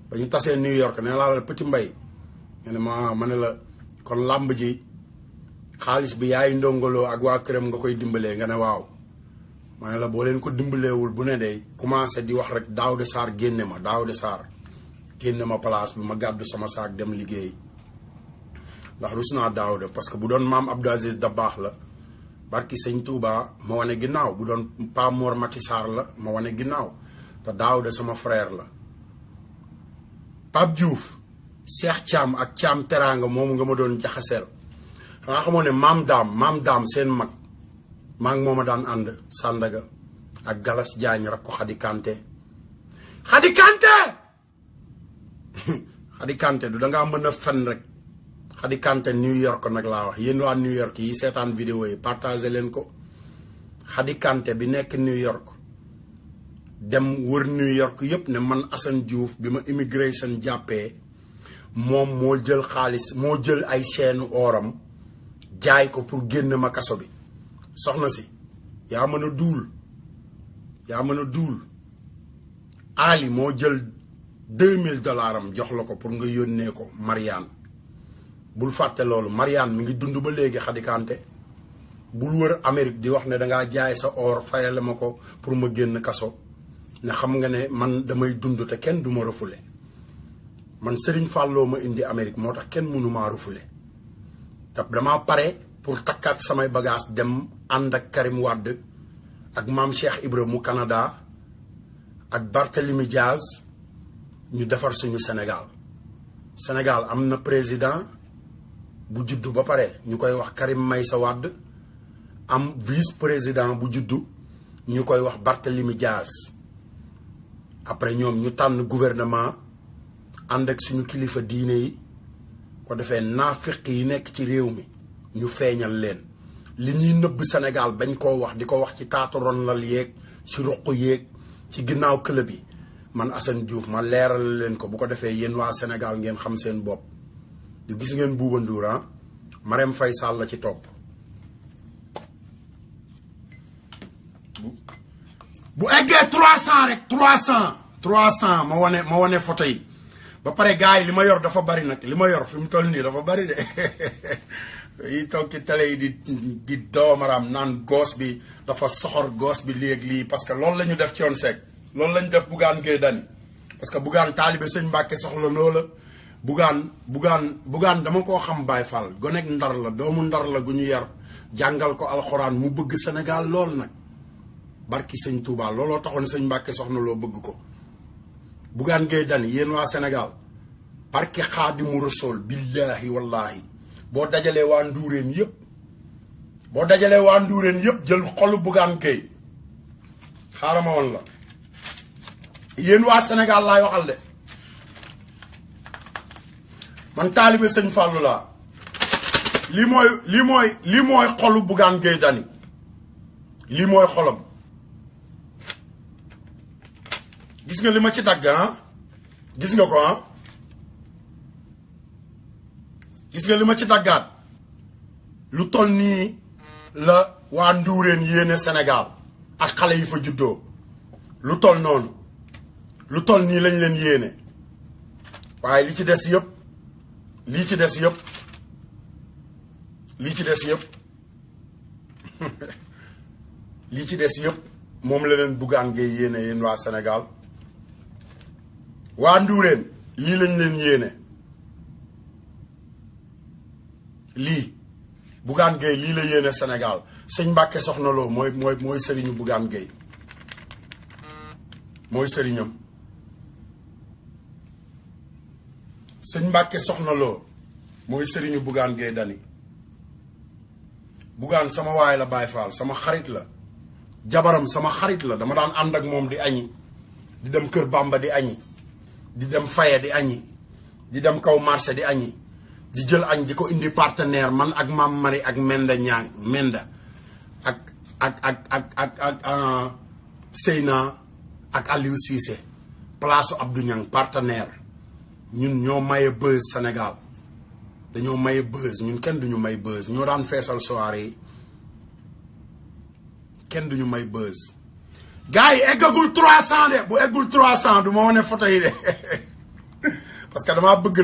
ba ñu tasee New York ne laa la Petit Mbaye nga ne ma ne la kon làmb ji xaalis bi yaay ndongoloo ak waa këram nga koy dimbalee nga ne waaw ma ne la boo leen ko dimbaleewul bu ne de commencé di wax rek Daouda Sarr génne ma place bi ma gàddu sama saak dem liggéey ndax rus naa Daouda parce que bu doon maam Abdou Aziz Dabakh la barki sëñ Touba ma wane ginnaaw bu doon Pa Mor Mati Sarr la ma wane ginnaaw te Daouda sama frère la Pape Diouf Cheikh Thiam ak Thiam Teranga moomu nga ma doon jaxaseel xanaa xamoo ne maam daam seen mag maa ngi mooma daan ànd Sandaga ak Galas Diagne rak ko Khady Kanté du dangaa mën a fen rek Khady Kanté New York nag laa wax yéen waa New York yi seetaan vidéo yi partagé leen ko Khady Kanté bi nekk New York dem wër New York yëpp ne man Assane Diouf bi ma immigration jàppee moom moo jël xaalis moo jël ay chaîne oram jaay ko pour génn ma kaso bi soxna si yaa mën a duul Ali moo jël $2000 am jox la ko pour nga yónnee ko Marianne bul fàtte loolu Marianne mi ngi dund ba léegi Khady Kanté bul wër Amérique di wax ne dangaa jaay sa or fayale ma ko pour ma génn kaso ne xam nga ne man damay dund te kenn du ma refoulé man Serigne Falloo ma indi Amérique moo tax kenn mënu maa refoulé te damaa pare pour takkaat samay bagage dem ànd ak Karim Wade ak maam Cheikh Ibra mu Canada ak Barthélemy Diaz ñu defar suñu Sénégal am na président bu juddu ba pare ñu koy wax Karim Meïssa Wade am vice président bu juddu ñu koy wax Barthélemy Diaz après ñoom ñu tànn gouvernement ànd ak suñu kilifa diine yi ko defee naafiq yi nekk ci réew mi ñu feeñal leen li ñuy nëbb Sénégal bañ koo wax di ko wax ci taatu ron lal yeeg ci ruq yeeg ci ginnaaw club yi man Assane Diouf ma leeral leen ko bu ko defee yéen waa Sénégal ngeen xam seen bopp di gis ngeen Bouba Ndour Marème Faye Sall la ci topp bu eggee 300 rek 300 ma wane photo yi ba pare gars yi li ma yor dafa bari nag li ma yor fi mu toll nii dafa bari de yi toog ci télé yi di doomaram naan goos bi dafa soxor goos bi léegi parce que loolu la ñu def Thione Seck loolu la ñu def Bougane Gueye Dany parce que Bougane taalibe sëñ Mbàkke soxla loo la Bougane dama koo xam Baye Fall gonek ndar la doomu ndar la gu ñu yar jàngal ko alxuraan mu bëgg Sénégal lool nag barki sëñ Touba looloo taxoon sëñ Mbàkke soxna loo bëgg ko Bougane Gueye Dany yéen waa Sénégal barki Xaadimu Rasuul billaahi wallaahi boo dajalee waa Nduuréen yëpp jël xolu Bougane Gueye xaaral ma woon la yéen waa Sénégal laay waxal de man taalibe sëñ Fallou laa lii mooy xolu Bougane Gueye Dany lii mooy xolam gis nga li ma ci dagg gis nga ko gis nga li ma ci daggaat lu toll nii la waa Nduuréen yéene Sénégal ak xale yi fa juddoo lu toll noonu lu toll nii lañ leen yéene waaye li ci des yëpp moom la leen Bougane Gueye yéene yéen waa Sénégal waa Nduuréen lii lañ leen yéene lii Bougane Gueye lii la yéene Sénégal sëñ Mbàkke Soxna Lo mooy sëriñu Bougane Gueye mooy sëriñam sëñ Mbàkke Soxna Lo mooy sëriñu Bougane Gueye Dany Bougane sama waay la Baye Fall sama xarit la jabaram sama xarit la dama daan ànd ak moom di añi di dem Kër Bamba di añi di dem Faye di añi di dem kaw marché di añi di jël añ di ko indi partenaire man ak Mam Mari ak Menda ak Seyna ak Aliou Cissé place Abdou Niang partenaire ñun ñoo maye buzz Sénégal dañoo maye buzz ñun kenn duñu may buzz ñoo daan feesal soirée yi kenn duñu may buzz gars yi eggagul 300 de bu eggul 300 du ma wane photo yi de parce que damaa bëgg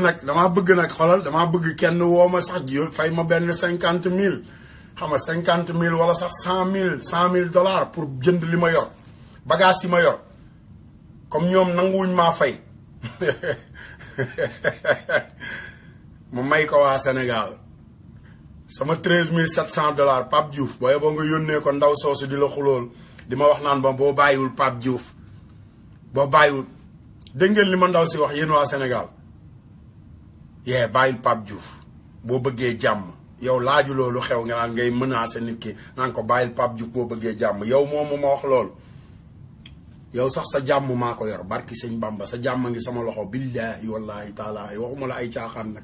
nag xoolal damaa bëgg kenn woo ma sax fay ma benn 50 000 xam nga 50 000 wala sax 100 000 $100 pour jënd li ma yor bagage yi ma yor comme ñoom nanguwuñ maa fay ma may ko waa Sénégal sama 13 700 $, Pape Diouf booy boo nga yónnee ko ndaw soosu di la xulool di ma wax naan ba boo bàyyiwul Pape Diouf boo bàyyiwul dégg ngeen li ma ndaw si wax yéen waa Sénégal bàyyil Pape Diouf boo bëggee jàmm yow laaju loolu xew nga naan ngay menacer nit ki naan ko bàyyil Pape Diouf boo bëggee jàmm yow moomu ma wax loolu yow sax sa jàmm maa ko yor barki sëñ Bamba sa jàmm ngi sama loxo billaahi wallaahi taalaa waxuma la ay caaxaan nag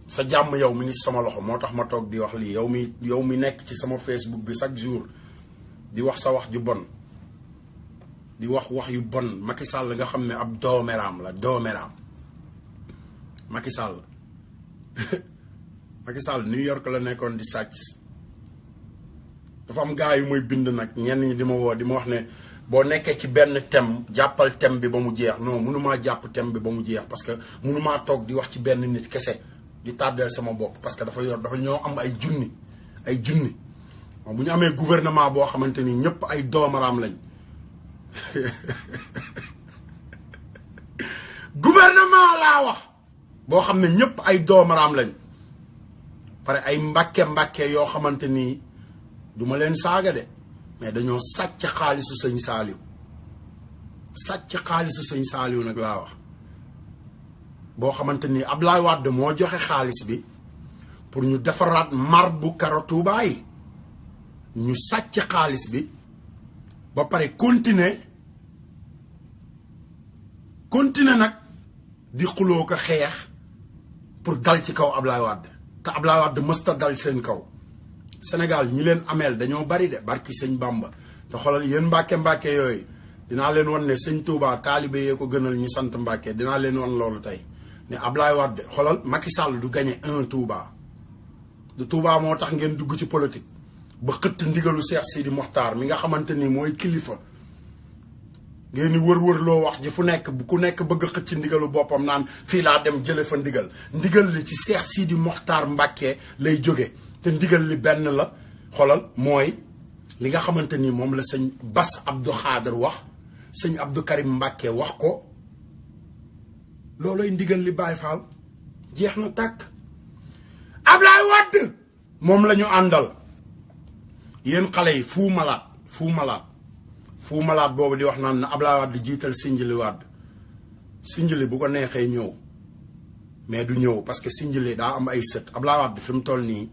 sa jàmm yow mi ngi ci sama loxo moo tax ma toog di wax lii yow mi nekk ci sama Facebook bi chaque jour di wax sa wax ju bon di wax yu bon Macky Sall nga xam ne ab doomeraam la doomeraam Macky Sall Macky Sall New York la nekkoon di sàcc dafa am gars yu muy bind nag ñenn ñi di ma woo di ma wax ne boo nekkee ci benn thème jàppal thème bi ba mu jeex non mënumaa jàpp thème bi ba mu jeex parce que mënumaa toog di wax ci benn nit kese di tàddeel sama bopp parce que dafa ñoo am ay junni bu ñu amee gouvernement boo xamante ni ñëpp ay doomaraam lañ gouvernement laa wax boo xam ne ñëpp ay doomaraam lañ pare ay mbàkke yoo xamante ni du ma leen saaga de mais dañoo sàcc xaalisu sëñ Saaliw nag laa wax boo xamante ni Ablaye Wade moo joxe xaalis bi pour ñu defaraat mar bu karo Touba yi ñu sàcc xaalis bi ba pare continuer nag di xuloo ko xeex pour dal ci kaw Ablaye Wade te Ablaye Wade mësta dal seen kaw Sénégal ñi leen ameel dañoo bari de barki sëñ Bamba te xoolal yéen mbàkke yooyu dinaa leen wan ne sëñ Touba taalibe yee ko gënal ñu sant Mbàkke dinaa leen wan loolu tey ne Ablaye Wade xoolal Macky Sall du gagné 1 Touba du Touba moo tax ngeen dugg ci politique ba xëtt ndigalu Cheikh Sidi Mokhtar mi nga xamante ni mooy kilifa ngeen ni wër loo wax ji fu nekk ku nekk bëgg xëcc ndigalu boppam naan fii laa dem jële fa ndigal li ci Cheikh Sidi Mokhtar Mbacké lay jóge te ndigal li benn la xolal mooy li nga xamante ni moom la sëñ Bass Abdou Khadre wax sëñ Abdou Karim Mbacké wax ko loolay ndigal li Baye Fall jeex na tàkk. Ablaye Wade moom la ñu àndal yéen xale yi Fou Malade boobu di wax naan na Ablaye Wade jiital Sindiély Wade Sindiély bu ko neexee ñëw mais du ñëw parce que Sindiély daa am ay sët Ablaye Wade fi mu toll nii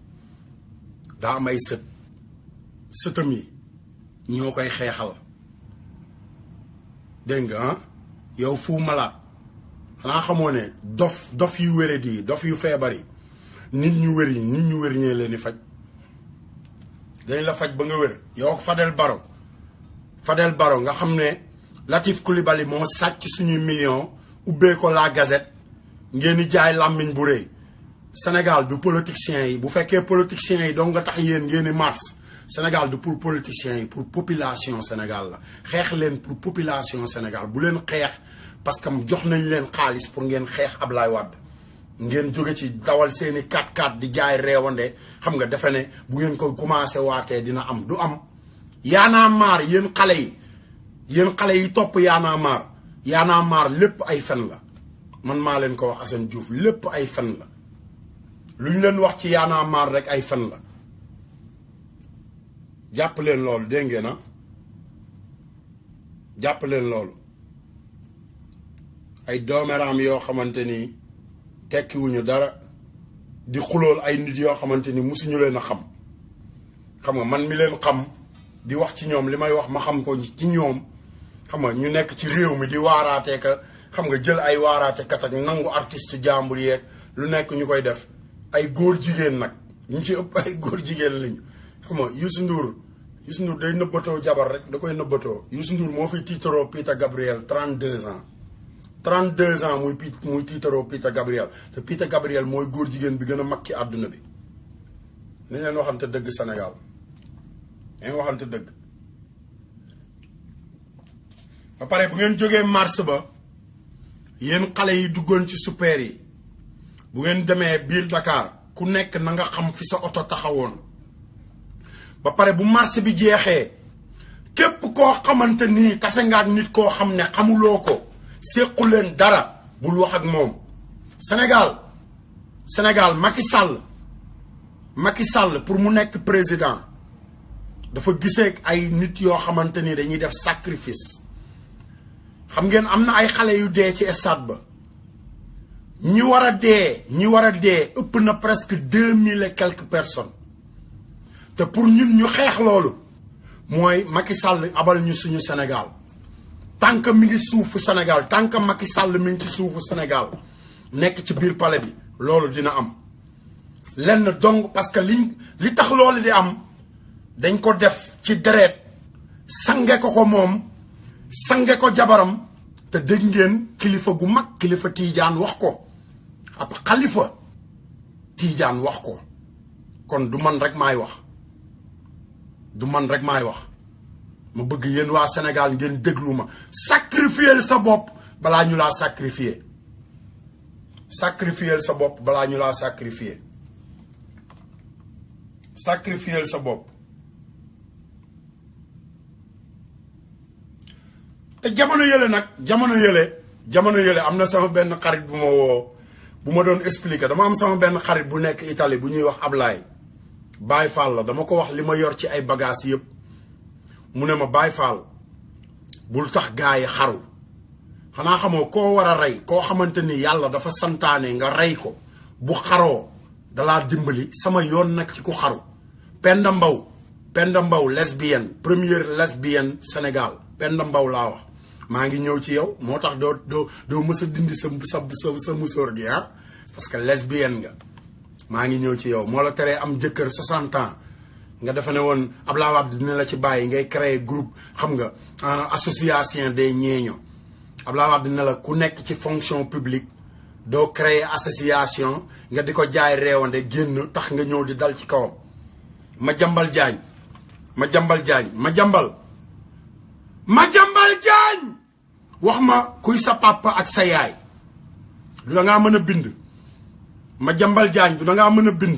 daa am ay sëtam yi ñoo koy xeexal dégg nga ah yow Fou Malade xanaa xamoo ne dof yu wéradi dof yu feebar yi nit ñu wér ñee leen di faj dañ la faj ba nga wér yow Fadel Baro nga xam ne Latif Coulibaly moo sàcc suñuy million ubbee ko la Gazette ngeen di jaay làmmiñ bu rëy Sénégal du politiciens yi bu fekkee politiciens yi donc nga tax yéen ngeen di mars Sénégal du pour politiciens yi pour population Sénégal la xeex leen pour population Sénégal bu leen xeex parce que jox nañ leen xaalis pour ngeen xeex Ablaye Wade ngeen jóge ci dawal seeni 4x4 di jaay reewande xam nga defe ne bu ngeen ko commencé waatee dina am du am yaanaa maar yéen xale yi topp yaanaa maar lépp ay fen la man maa leen ko wax Assane Diouf lépp ay fen la lu ñu leen wax ci yaanaa maar rek ay fen la jàpp leen loolu dégg ngeen na jàpp leen loolu ay doomeraam yoo xamante ni tekkiwuñu dara di xulool ay nit yoo xamante ni musuñu leen a xam nga man mi leen xam di wax ci ñoom li may wax ma xam ko ci ñoom xam nga ñu nekk ci réew mi di waaraatee ka xam nga jël ay waaraate kat ak nangu artiste jàmbur yeeg lu nekk ñu koy def ay góor jigéen nag ñu ci ëpp ay góor jigéen lañu xam nga Youssou Ndour day nëbbatoo jabar rek da koy nëbbatoo Youssou Ndour moo fi tiitaroo Peter Gabriel 32 ans 32 ans muy tiitaroo Peter Gabriel te Peter Gabriel mooy góor jigéen bi gën a mag ci àdduna bi nañ leen waxante dëgg Sénégal nañ waxante dëgg ba pare bu ngeen jógee mars ba yéen xale yi duggoon ci super yi bu ngeen demee biir Dakar ku nekk na nga xam fi sa oto taxawoon ba pare bu mars bi jeexee képp koo xamante nii tase nga ak nit koo xam ne xamuloo ko séqu leen dara bul wax ak moom Sénégal Macky Sall pour mu nekk président dafa gisee ay nit yoo xamante ni dañuy def sacrifice xam ngeen am na ay xale yu dee ci stade ba ñi war a dee ëpp na presque 2000 et quelques personnes te pour ñun ñu xeex loolu mooy Macky Sall abal ñu suñu Sénégal tant que mi ngi suufu Sénégal tant que Macky Sall mi ngi ci suufu Sénégal nekk ci biir palais bi loolu dina am lenn donc parce que li tax loolu di am dañ ko def ci deret sange ko moom sange ko jabaram te dégg ngeen kilifa gu mag kilifa Tidiane wax ko ab xalifa Tidiane wax ko kon du man rek maay wax ma bëgg yéen waa Sénégal ngeen déglu ma sacrifier sa bopp balaa ñu laa sacrifier sa bopp balaa ñu laa sacrifier sa bopp te jamono yële am na sama benn xarit bu ma woo bu ma doon expliquer dama am sama benn xarit bu nekk Italie bu ñuy wax Ablaye Baye Fall la dama ko wax li ma yor ci ay bagages yëpp mu ne ma Baye Fall bul tax gaa yi xaru xanaa xamoo koo war a rey koo xamante ni yàlla dafa santaane nga rey ko bu xaroo dalaa dimbali sama yoon nag ci ku xaru Penda Mbow lesbienne première lesbienne Sénégal Penda Mbow laa wax maa ngi ñëw ci yow moo tax doo mës a dindi sa musóor gi ah parce que lesbienne nga maa ngi ñëw ci yow moo la teree am jëkkër 60 ans nga defe ne woon Abdoulaye Wade dina la ci bàyyi ngay créer groupe xam nga association des ñeeño Abdoulaye Wade dina la ku nekk ci fonction publique doo créer association nga di ko jaay réewande génn tax nga ñëw di dal ci kawam Madiambal Diagne Madiambal Diagne Madiambal Diagne wax ma kuy sa papa ak sa yaay du da ngaa mën a bind Madiambal Diagne du da ngaa mën a bind